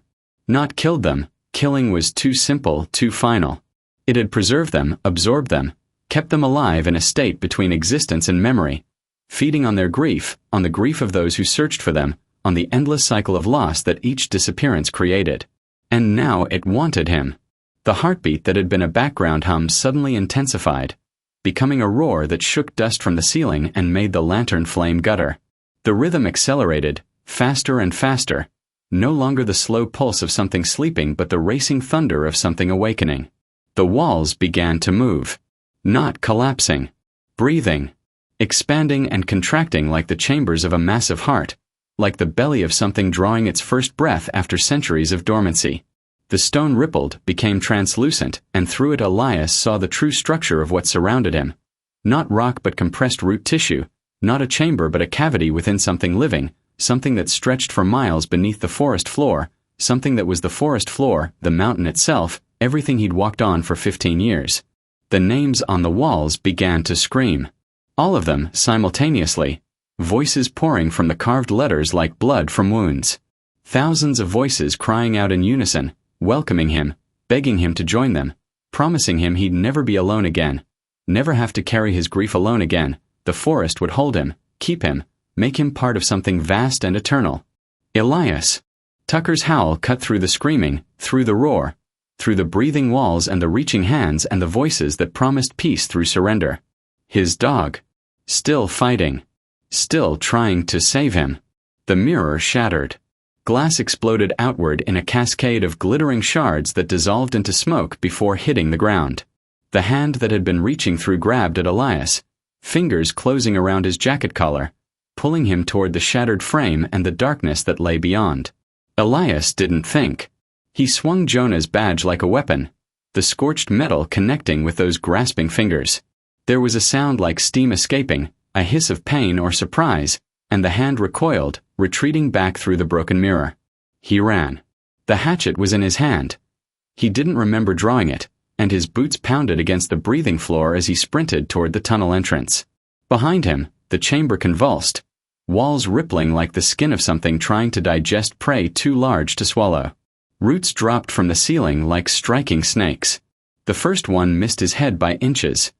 Not killed them. Killing was too simple, too final. It had preserved them, absorbed them, kept them alive in a state between existence and memory, feeding on their grief, on the grief of those who searched for them, on the endless cycle of loss that each disappearance created. And now it wanted him. The heartbeat that had been a background hum suddenly intensified, becoming a roar that shook dust from the ceiling and made the lantern flame gutter. The rhythm accelerated, faster and faster, no longer the slow pulse of something sleeping but the racing thunder of something awakening. The walls began to move. Not collapsing. Breathing. Expanding and contracting like the chambers of a massive heart, like the belly of something drawing its first breath after centuries of dormancy. The stone rippled, became translucent, and through it Elias saw the true structure of what surrounded him. Not rock but compressed root tissue, not a chamber but a cavity within something living, something that stretched for miles beneath the forest floor, something that was the forest floor, the mountain itself, everything he'd walked on for 15 years. The names on the walls began to scream. All of them, simultaneously. Voices pouring from the carved letters like blood from wounds. Thousands of voices crying out in unison, welcoming him, begging him to join them, promising him he'd never be alone again, never have to carry his grief alone again. The forest would hold him, keep him, make him part of something vast and eternal. Elias! Tucker's howl cut through the screaming, through the roar, through the breathing walls and the reaching hands and the voices that promised peace through surrender. His dog. Still fighting. Still trying to save him. The mirror shattered. Glass exploded outward in a cascade of glittering shards that dissolved into smoke before hitting the ground. The hand that had been reaching through grabbed at Elias, fingers closing around his jacket collar, pulling him toward the shattered frame and the darkness that lay beyond. Elias didn't think. He swung Jonah's badge like a weapon, the scorched metal connecting with those grasping fingers. There was a sound like steam escaping, a hiss of pain or surprise, and the hand recoiled, retreating back through the broken mirror. He ran. The hatchet was in his hand. He didn't remember drawing it, and his boots pounded against the breathing floor as he sprinted toward the tunnel entrance. Behind him, the chamber convulsed, walls rippling like the skin of something trying to digest prey too large to swallow. Roots dropped from the ceiling like striking snakes. The first one missed his head by inches,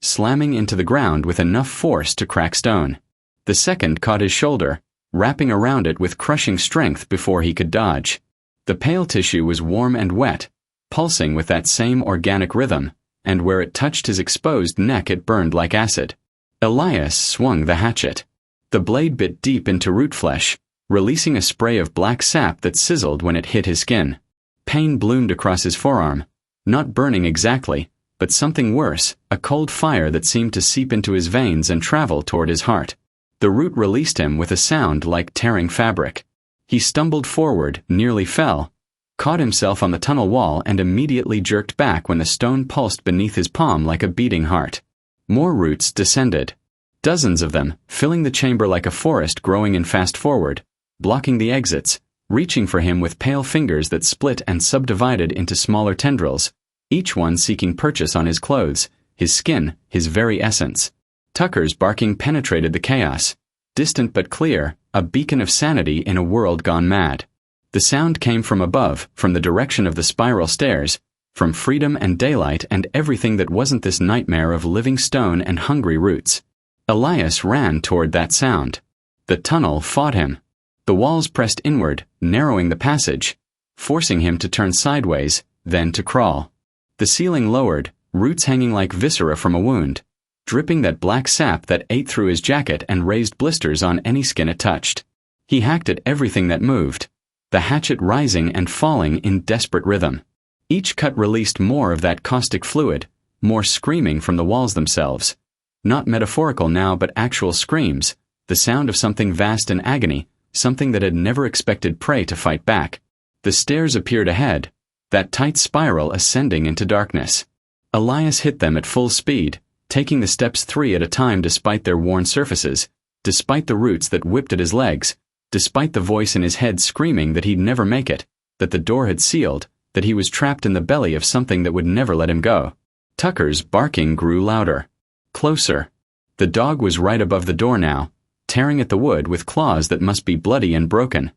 slamming into the ground with enough force to crack stone. The second caught his shoulder, wrapping around it with crushing strength before he could dodge. The pale tissue was warm and wet, pulsing with that same organic rhythm, and where it touched his exposed neck it burned like acid. Elias swung the hatchet. The blade bit deep into root flesh, releasing a spray of black sap that sizzled when it hit his skin. Pain bloomed across his forearm, not burning exactly, but something worse, a cold fire that seemed to seep into his veins and travel toward his heart. The root released him with a sound like tearing fabric. He stumbled forward, nearly fell, caught himself on the tunnel wall and immediately jerked back when the stone pulsed beneath his palm like a beating heart. More roots descended. Dozens of them, filling the chamber like a forest growing in fast forward, blocking the exits, reaching for him with pale fingers that split and subdivided into smaller tendrils, each one seeking purchase on his clothes, his skin, his very essence. Tucker's barking penetrated the chaos, distant but clear, a beacon of sanity in a world gone mad. The sound came from above, from the direction of the spiral stairs, from freedom and daylight and everything that wasn't this nightmare of living stone and hungry roots. Elias ran toward that sound. The tunnel fought him. The walls pressed inward, narrowing the passage, forcing him to turn sideways, then to crawl. The ceiling lowered, roots hanging like viscera from a wound, dripping that black sap that ate through his jacket and raised blisters on any skin it touched. He hacked at everything that moved, the hatchet rising and falling in desperate rhythm. Each cut released more of that caustic fluid, more screaming from the walls themselves. Not metaphorical now but actual screams, the sound of something vast in agony, something that had never expected prey to fight back. The stairs appeared ahead, that tight spiral ascending into darkness. Elias hit them at full speed, taking the steps 3 at a time despite their worn surfaces, despite the roots that whipped at his legs, despite the voice in his head screaming that he'd never make it, that the door had sealed, that he was trapped in the belly of something that would never let him go. Tucker's barking grew louder. Closer. The dog was right above the door now, tearing at the wood with claws that must be bloody and broken,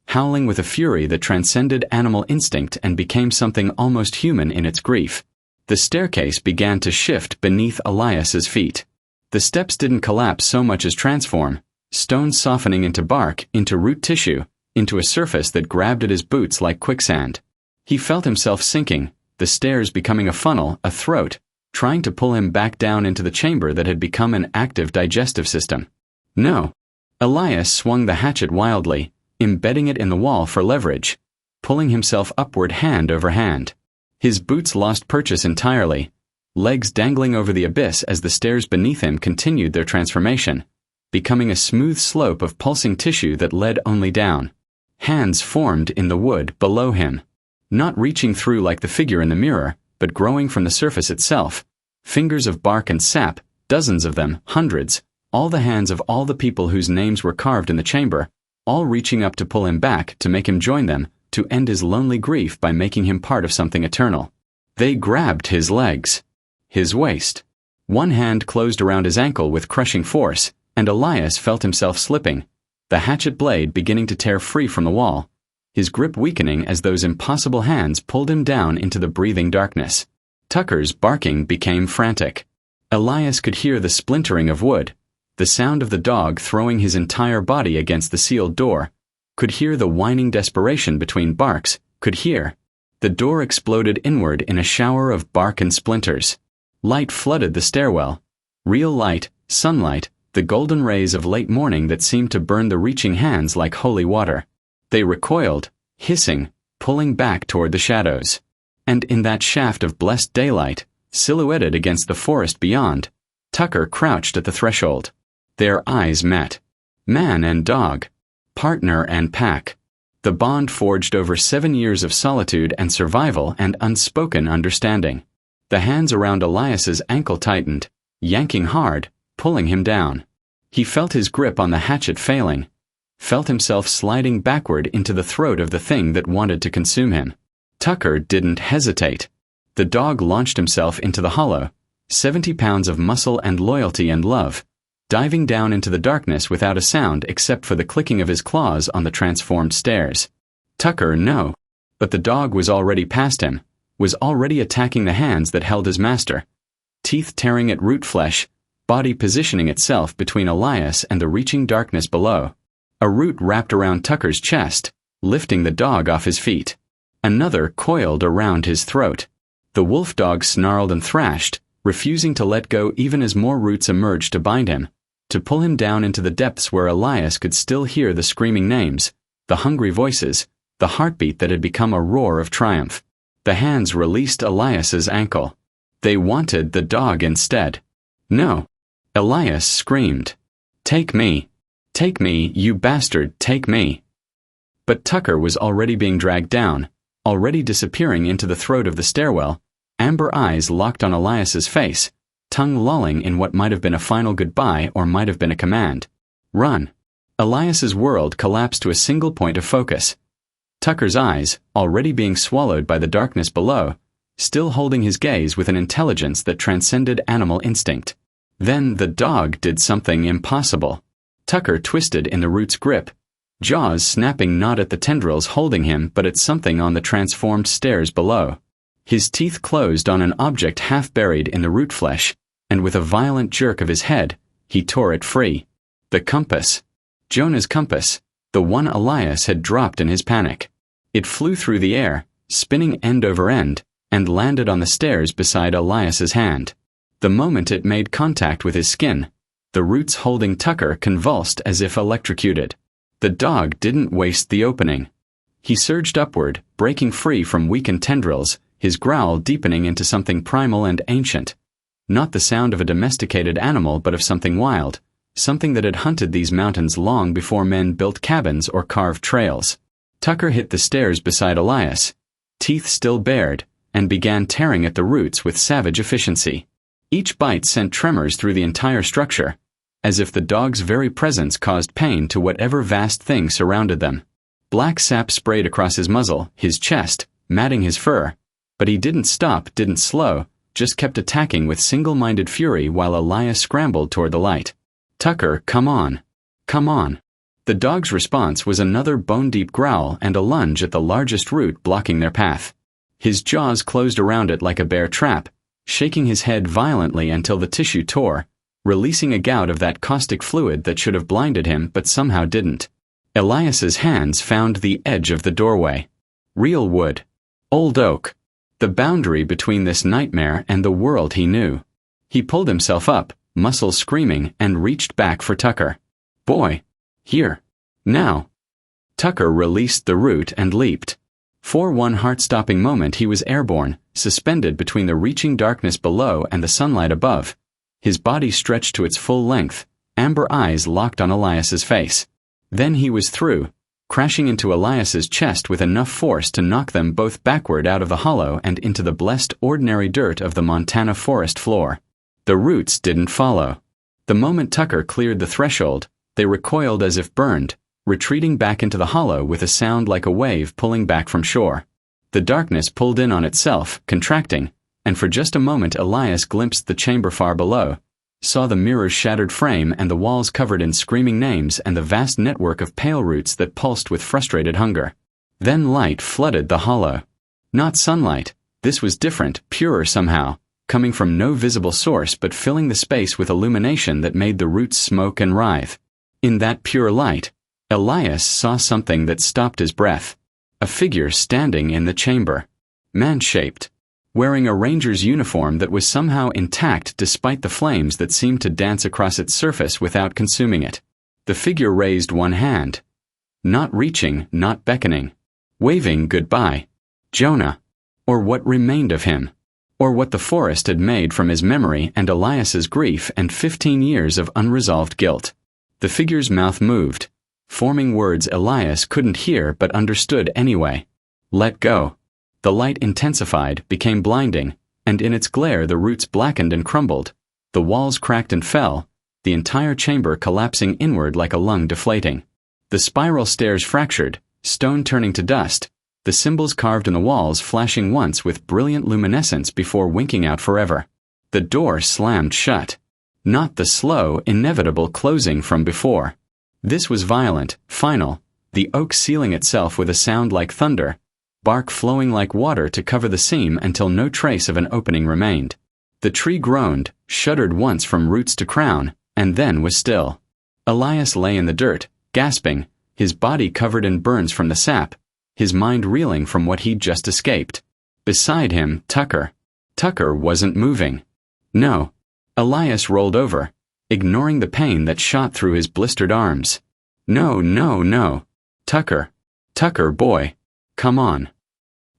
howling with a fury that transcended animal instinct and became something almost human in its grief. The staircase began to shift beneath Elias's feet. The steps didn't collapse so much as transform, stone softening into bark, into root tissue, into a surface that grabbed at his boots like quicksand. He felt himself sinking, the stairs becoming a funnel, a throat, trying to pull him back down into the chamber that had become an active digestive system. No. Elias swung the hatchet wildly, embedding it in the wall for leverage, pulling himself upward hand over hand. His boots lost purchase entirely. legs dangling over the abyss as the stairs beneath him continued their transformation, becoming a smooth slope of pulsing tissue that led only down. Hands formed in the wood below him, not reaching through like the figure in the mirror, but growing from the surface itself. Fingers of bark and sap, dozens of them, hundreds, all the hands of all the people whose names were carved in the chamber, all reaching up to pull him back, to make him join them, to end his lonely grief by making him part of something eternal. They grabbed his legs, his waist. One hand closed around his ankle with crushing force, and Elias felt himself slipping, the hatchet blade beginning to tear free from the wall, his grip weakening as those impossible hands pulled him down into the breathing darkness. Tucker's barking became frantic. Elias could hear the splintering of wood, the sound of the dog throwing his entire body against the sealed door, could hear the whining desperation between barks, could hear. The door exploded inward in a shower of bark and splinters. Light flooded the stairwell. Real light, sunlight, the golden rays of late morning that seemed to burn the reaching hands like holy water. They recoiled, hissing, pulling back toward the shadows. And in that shaft of blessed daylight, silhouetted against the forest beyond, Tucker crouched at the threshold. Their eyes met. Man and dog. Partner and pack. The bond forged over 7 years of solitude and survival and unspoken understanding. The hands around Elias's ankle tightened, yanking hard, pulling him down. He felt his grip on the hatchet failing, felt himself sliding backward into the throat of the thing that wanted to consume him. Tucker didn't hesitate. The dog launched himself into the hollow, 70 pounds of muscle and loyalty and love, diving down into the darkness without a sound except for the clicking of his claws on the transformed stairs. Tucker, no. But the dog was already past him, was already attacking the hands that held his master, teeth tearing at root flesh, body positioning itself between Elias and the reaching darkness below. A root wrapped around Tucker's chest, lifting the dog off his feet. Another coiled around his throat. The wolf dog snarled and thrashed, refusing to let go even as more roots emerged to bind him, to pull him down into the depths where Elias could still hear the screaming names, the hungry voices, the heartbeat that had become a roar of triumph. The hands released Elias's ankle. They wanted the dog instead. No. Elias screamed. Take me. Take me, you bastard, take me. But Tucker was already being dragged down, already disappearing into the throat of the stairwell, amber eyes locked on Elias's face, tongue lolling in what might have been a final goodbye or might have been a command. Run. Elias's world collapsed to a single point of focus. Tucker's eyes, already being swallowed by the darkness below, still holding his gaze with an intelligence that transcended animal instinct. Then the dog did something impossible. Tucker twisted in the root's grip, jaws snapping not at the tendrils holding him but at something on the transformed stairs below. His teeth closed on an object half buried in the root flesh, and with a violent jerk of his head, he tore it free. The compass. Jonah's compass, the one Elias had dropped in his panic. It flew through the air, spinning end over end, and landed on the stairs beside Elias's hand. The moment it made contact with his skin, the roots holding Tucker convulsed as if electrocuted. The dog didn't waste the opening. He surged upward, breaking free from weakened tendrils, his growl deepening into something primal and ancient. Not the sound of a domesticated animal but of something wild, something that had hunted these mountains long before men built cabins or carved trails. Tucker hit the stairs beside Elias, teeth still bared, and began tearing at the roots with savage efficiency. Each bite sent tremors through the entire structure, as if the dog's very presence caused pain to whatever vast thing surrounded them. Black sap sprayed across his muzzle, his chest, matting his fur, but he didn't stop, didn't slow, just kept attacking with single-minded fury while Elias scrambled toward the light. Tucker, come on. Come on. The dog's response was another bone-deep growl and a lunge at the largest root blocking their path. His jaws closed around it like a bear trap, shaking his head violently until the tissue tore, releasing a gout of that caustic fluid that should have blinded him but somehow didn't. Elias's hands found the edge of the doorway. Real wood. Old oak. The boundary between this nightmare and the world he knew. He pulled himself up, muscles screaming, and reached back for Tucker. Boy. Here. Now. Tucker released the root and leaped. For one heart-stopping moment he was airborne, suspended between the reaching darkness below and the sunlight above. His body stretched to its full length, amber eyes locked on Elias's face. Then he was through, crashing into Elias's chest with enough force to knock them both backward out of the hollow and into the blessed ordinary dirt of the Montana forest floor. The roots didn't follow. The moment Tucker cleared the threshold, they recoiled as if burned, retreating back into the hollow with a sound like a wave pulling back from shore. The darkness pulled in on itself, contracting, and for just a moment Elias glimpsed the chamber far below, saw the mirror's shattered frame and the walls covered in screaming names and the vast network of pale roots that pulsed with frustrated hunger. Then light flooded the hollow. Not sunlight. This was different, purer somehow, coming from no visible source but filling the space with illumination that made the roots smoke and writhe. In that pure light, Elias saw something that stopped his breath. A figure standing in the chamber. Man-shaped. Wearing a ranger's uniform that was somehow intact despite the flames that seemed to dance across its surface without consuming it. The figure raised one hand. Not reaching, not beckoning. Waving goodbye. Jonah. Or what remained of him. Or what the forest had made from his memory and Elias's grief and 15 years of unresolved guilt. The figure's mouth moved, forming words Elias couldn't hear but understood anyway. Let go. The light intensified, became blinding, and in its glare the roots blackened and crumbled. The walls cracked and fell, the entire chamber collapsing inward like a lung deflating. The spiral stairs fractured, stone turning to dust, the symbols carved in the walls flashing once with brilliant luminescence before winking out forever. The door slammed shut. Not the slow, inevitable closing from before. This was violent, final, the oak sealing itself with a sound like thunder, bark flowing like water to cover the seam until no trace of an opening remained. The tree groaned, shuddered once from roots to crown, and then was still. Elias lay in the dirt, gasping, his body covered in burns from the sap, his mind reeling from what he'd just escaped. Beside him, Tucker. Tucker wasn't moving. No. Elias rolled over, ignoring the pain that shot through his blistered arms. No, no, no. Tucker. Tucker, boy. Come on.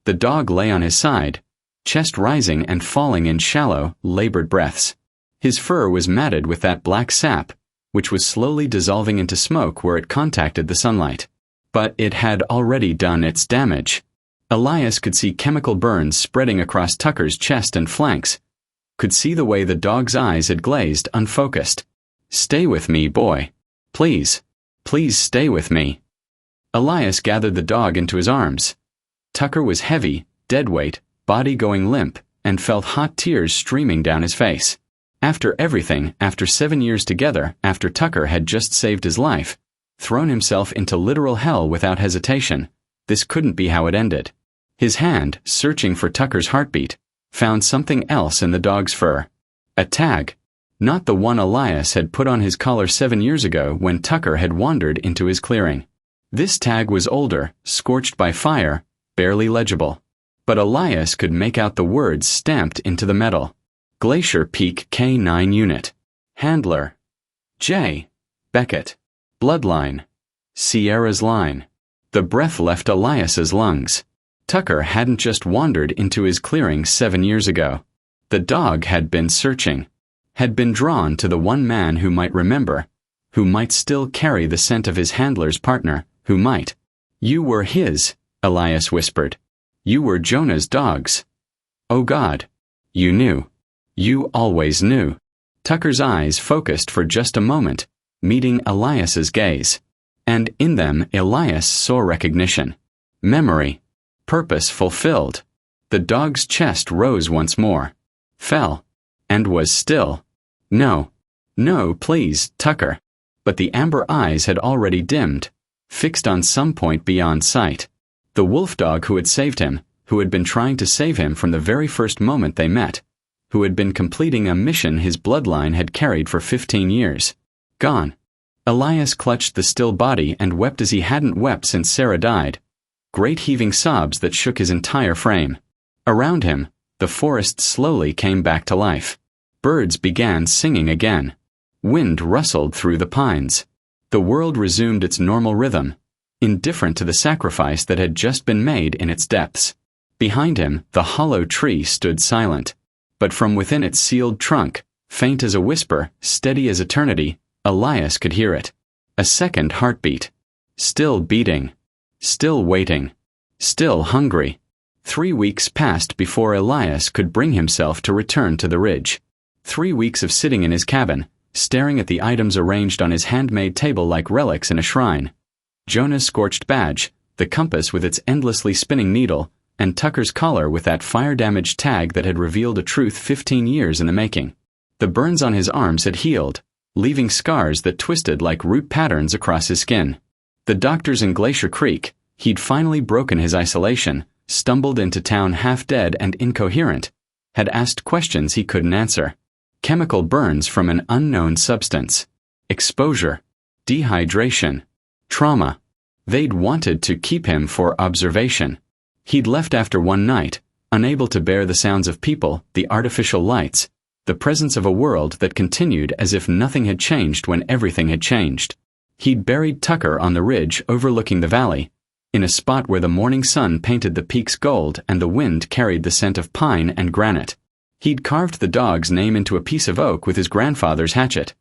The dog lay on his side, chest rising and falling in shallow, labored breaths. His fur was matted with that black sap, which was slowly dissolving into smoke where it contacted the sunlight. But it had already done its damage. Elias could see chemical burns spreading across Tucker's chest and flanks, could see the way the dog's eyes had glazed, unfocused. Stay with me, boy. Please. Please stay with me. Elias gathered the dog into his arms. Tucker was heavy, dead weight, body going limp, and felt hot tears streaming down his face. After everything, after 7 years together, after Tucker had just saved his life, thrown himself into literal hell without hesitation, this couldn't be how it ended. His hand, searching for Tucker's heartbeat, found something else in the dog's fur. A tag. Not the one Elias had put on his collar 7 years ago when Tucker had wandered into his clearing. This tag was older, scorched by fire, barely legible. But Elias could make out the words stamped into the metal. Glacier Peak K9 Unit. Handler. J. Beckett. Bloodline. Sierra's line. The breath left Elias's lungs. Tucker hadn't just wandered into his clearing 7 years ago. The dog had been searching, had been drawn to the one man who might remember, who might still carry the scent of his handler's partner, who might. You were his, Elias whispered. You were Jonah's dog's. Oh God. You knew. You always knew. Tucker's eyes focused for just a moment, meeting Elias's gaze. And in them Elias saw recognition. Memory. Purpose fulfilled. The dog's chest rose once more. Fell. And was still. No. No, please, Tucker. But the amber eyes had already dimmed, fixed on some point beyond sight. The wolf dog who had saved him, who had been trying to save him from the very first moment they met, who had been completing a mission his bloodline had carried for 15 years. Gone. Elias clutched the still body and wept as he hadn't wept since Sarah died. Great heaving sobs that shook his entire frame. Around him, the forest slowly came back to life. Birds began singing again. Wind rustled through the pines. The world resumed its normal rhythm. indifferent to the sacrifice that had just been made in its depths. Behind him, the hollow tree stood silent. But from within its sealed trunk, faint as a whisper, steady as eternity, Elias could hear it. A second heartbeat. Still beating. Still waiting. Still hungry. 3 weeks passed before Elias could bring himself to return to the ridge. 3 weeks of sitting in his cabin, staring at the items arranged on his handmade table like relics in a shrine. Jonah's scorched badge, the compass with its endlessly spinning needle, and Tucker's collar with that fire-damaged tag that had revealed a truth 15 years in the making. The burns on his arms had healed, leaving scars that twisted like root patterns across his skin. The doctors in Glacier Creek, he'd finally broken his isolation, stumbled into town half-dead and incoherent, had asked questions he couldn't answer. Chemical burns from an unknown substance. Exposure. Dehydration. Trauma. They'd wanted to keep him for observation. He'd left after one night, unable to bear the sounds of people, the artificial lights, the presence of a world that continued as if nothing had changed when everything had changed. He'd buried Tucker on the ridge overlooking the valley, in a spot where the morning sun painted the peaks gold and the wind carried the scent of pine and granite. He'd carved the dog's name into a piece of oak with his grandfather's hatchet,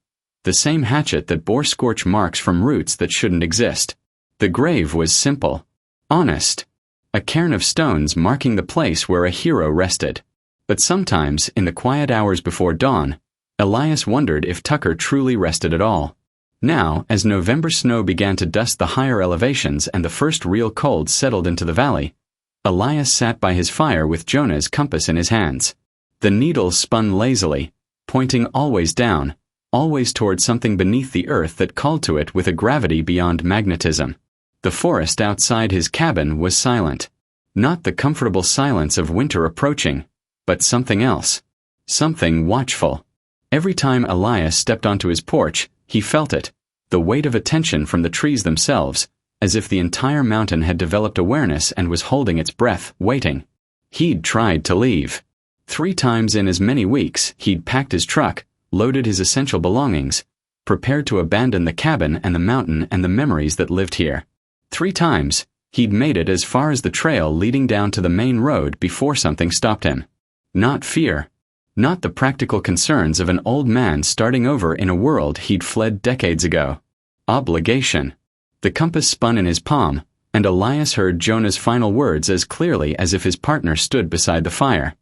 the same hatchet that bore scorch marks from roots that shouldn't exist. The grave was simple, honest, a cairn of stones marking the place where a hero rested. But sometimes, in the quiet hours before dawn, Elias wondered if Tucker truly rested at all. Now, as November snow began to dust the higher elevations and the first real cold settled into the valley, Elias sat by his fire with Jonah's compass in his hands. The needle spun lazily, pointing always down, always toward something beneath the earth that called to it with a gravity beyond magnetism. The forest outside his cabin was silent. Not the comfortable silence of winter approaching, but something else. Something watchful. Every time Elias stepped onto his porch, he felt it, the weight of attention from the trees themselves, as if the entire mountain had developed awareness and was holding its breath, waiting. He'd tried to leave. 3 times in as many weeks, he'd packed his truck, loaded his essential belongings, prepared to abandon the cabin and the mountain and the memories that lived here. 3 times, he'd made it as far as the trail leading down to the main road before something stopped him. Not fear. Not the practical concerns of an old man starting over in a world he'd fled decades ago. Obligation. The compass spun in his palm, and Elias heard Jonah's final words as clearly as if his partner stood beside the fire.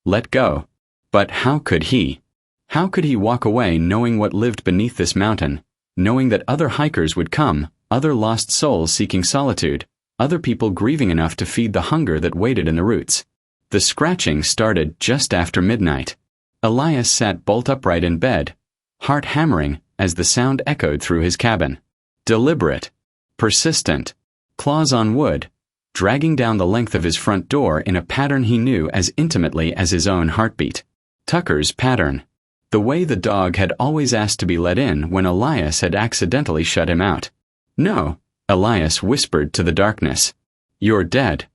Let go. But how could he? How could he walk away knowing what lived beneath this mountain, knowing that other hikers would come, other lost souls seeking solitude, other people grieving enough to feed the hunger that waited in the roots? The scratching started just after midnight. Elias sat bolt upright in bed, heart hammering as the sound echoed through his cabin. Deliberate. Persistent. Claws on wood, dragging down the length of his front door in a pattern he knew as intimately as his own heartbeat. Tucker's pattern. The way the dog had always asked to be let in when Elias had accidentally shut him out. No, Elias whispered to the darkness. You're dead.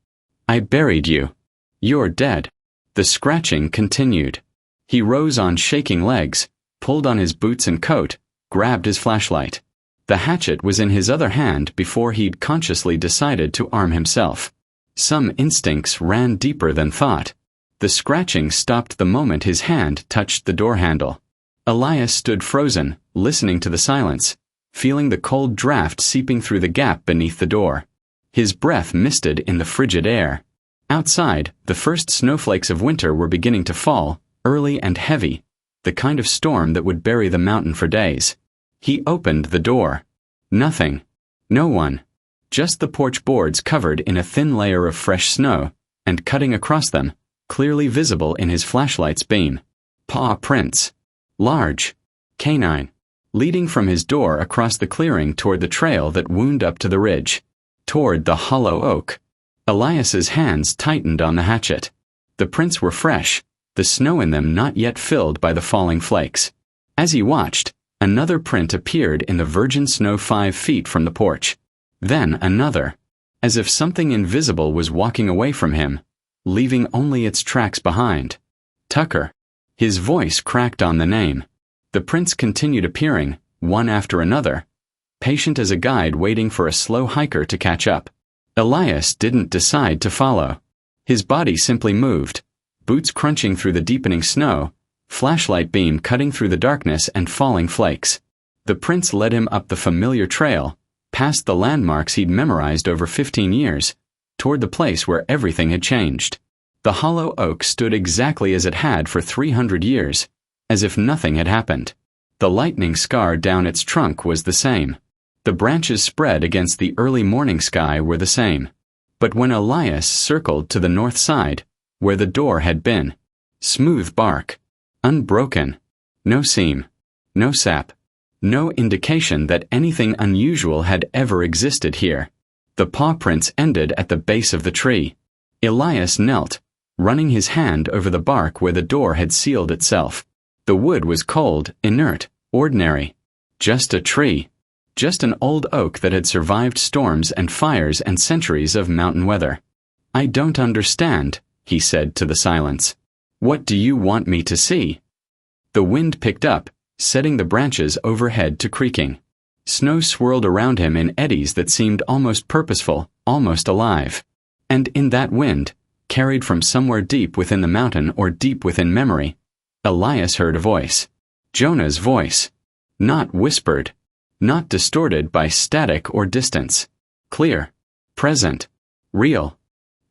I buried you. You're dead. The scratching continued. He rose on shaking legs, pulled on his boots and coat, grabbed his flashlight. The hatchet was in his other hand before he'd consciously decided to arm himself. Some instincts ran deeper than thought. The scratching stopped the moment his hand touched the door handle. Elias stood frozen, listening to the silence, feeling the cold draft seeping through the gap beneath the door. His breath misted in the frigid air. Outside, the first snowflakes of winter were beginning to fall, early and heavy, the kind of storm that would bury the mountain for days. He opened the door. Nothing. No one. Just the porch boards covered in a thin layer of fresh snow, and cutting across them, clearly visible in his flashlight's beam. Paw prints. Large. Canine. Leading from his door across the clearing toward the trail that wound up to the ridge. Toward the hollow oak. Elias's hands tightened on the hatchet. The prints were fresh, the snow in them not yet filled by the falling flakes. As he watched, another print appeared in the virgin snow 5 feet from the porch. Then another, as if something invisible was walking away from him, leaving only its tracks behind. Tucker. His voice cracked on the name. The prints continued appearing, one after another, patient as a guide waiting for a slow hiker to catch up. Elias didn't decide to follow. His body simply moved, boots crunching through the deepening snow, flashlight beam cutting through the darkness and falling flakes. The prince led him up the familiar trail, past the landmarks he'd memorized over 15 years, toward the place where everything had changed. The hollow oak stood exactly as it had for 300 years, as if nothing had happened. The lightning scar down its trunk was the same. The branches spread against the early morning sky were the same. But when Elias circled to the north side, where the door had been, smooth bark, unbroken, no seam, no sap, no indication that anything unusual had ever existed here. The paw prints ended at the base of the tree. Elias knelt, running his hand over the bark where the door had sealed itself. The wood was cold, inert, ordinary. Just a tree. Just an old oak that had survived storms and fires and centuries of mountain weather. "I don't understand," he said to the silence. "What do you want me to see?" The wind picked up, setting the branches overhead to creaking. Snow swirled around him in eddies that seemed almost purposeful, almost alive. And in that wind, carried from somewhere deep within the mountain or deep within memory, Elias heard a voice. Jonah's voice. Not whispered. Not distorted by static or distance. Clear. Present. Real.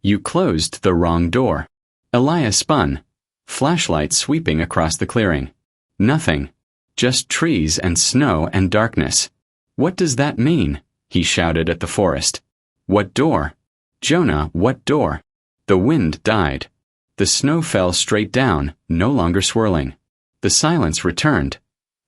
"You closed the wrong door." Elias spun, flashlight sweeping across the clearing. Nothing. Just trees and snow and darkness. "What does that mean?" he shouted at the forest. "What door? Jonah, what door?" The wind died. The snow fell straight down, no longer swirling. The silence returned,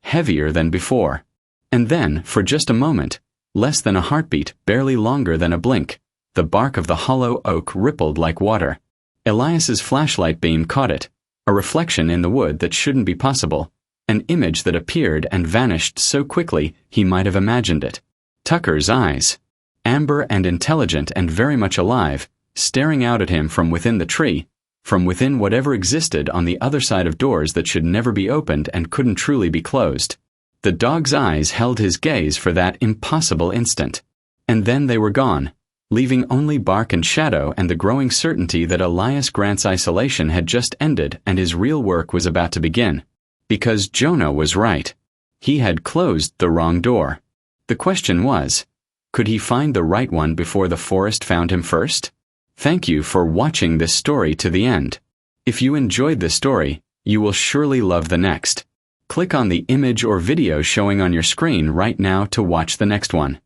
heavier than before. And then, for just a moment, less than a heartbeat, barely longer than a blink, the bark of the hollow oak rippled like water. Elias's flashlight beam caught it, a reflection in the wood that shouldn't be possible, an image that appeared and vanished so quickly he might have imagined it. Tucker's eyes, amber and intelligent and very much alive, staring out at him from within the tree, from within whatever existed on the other side of doors that should never be opened and couldn't truly be closed. The dog's eyes held his gaze for that impossible instant. And then they were gone, leaving only bark and shadow and the growing certainty that Elias Grant's isolation had just ended and his real work was about to begin. Because Jonah was right. He had closed the wrong door. The question was, could he find the right one before the forest found him first? Thank you for watching this story to the end. If you enjoyed this story, you will surely love the next. Click on the image or video showing on your screen right now to watch the next one.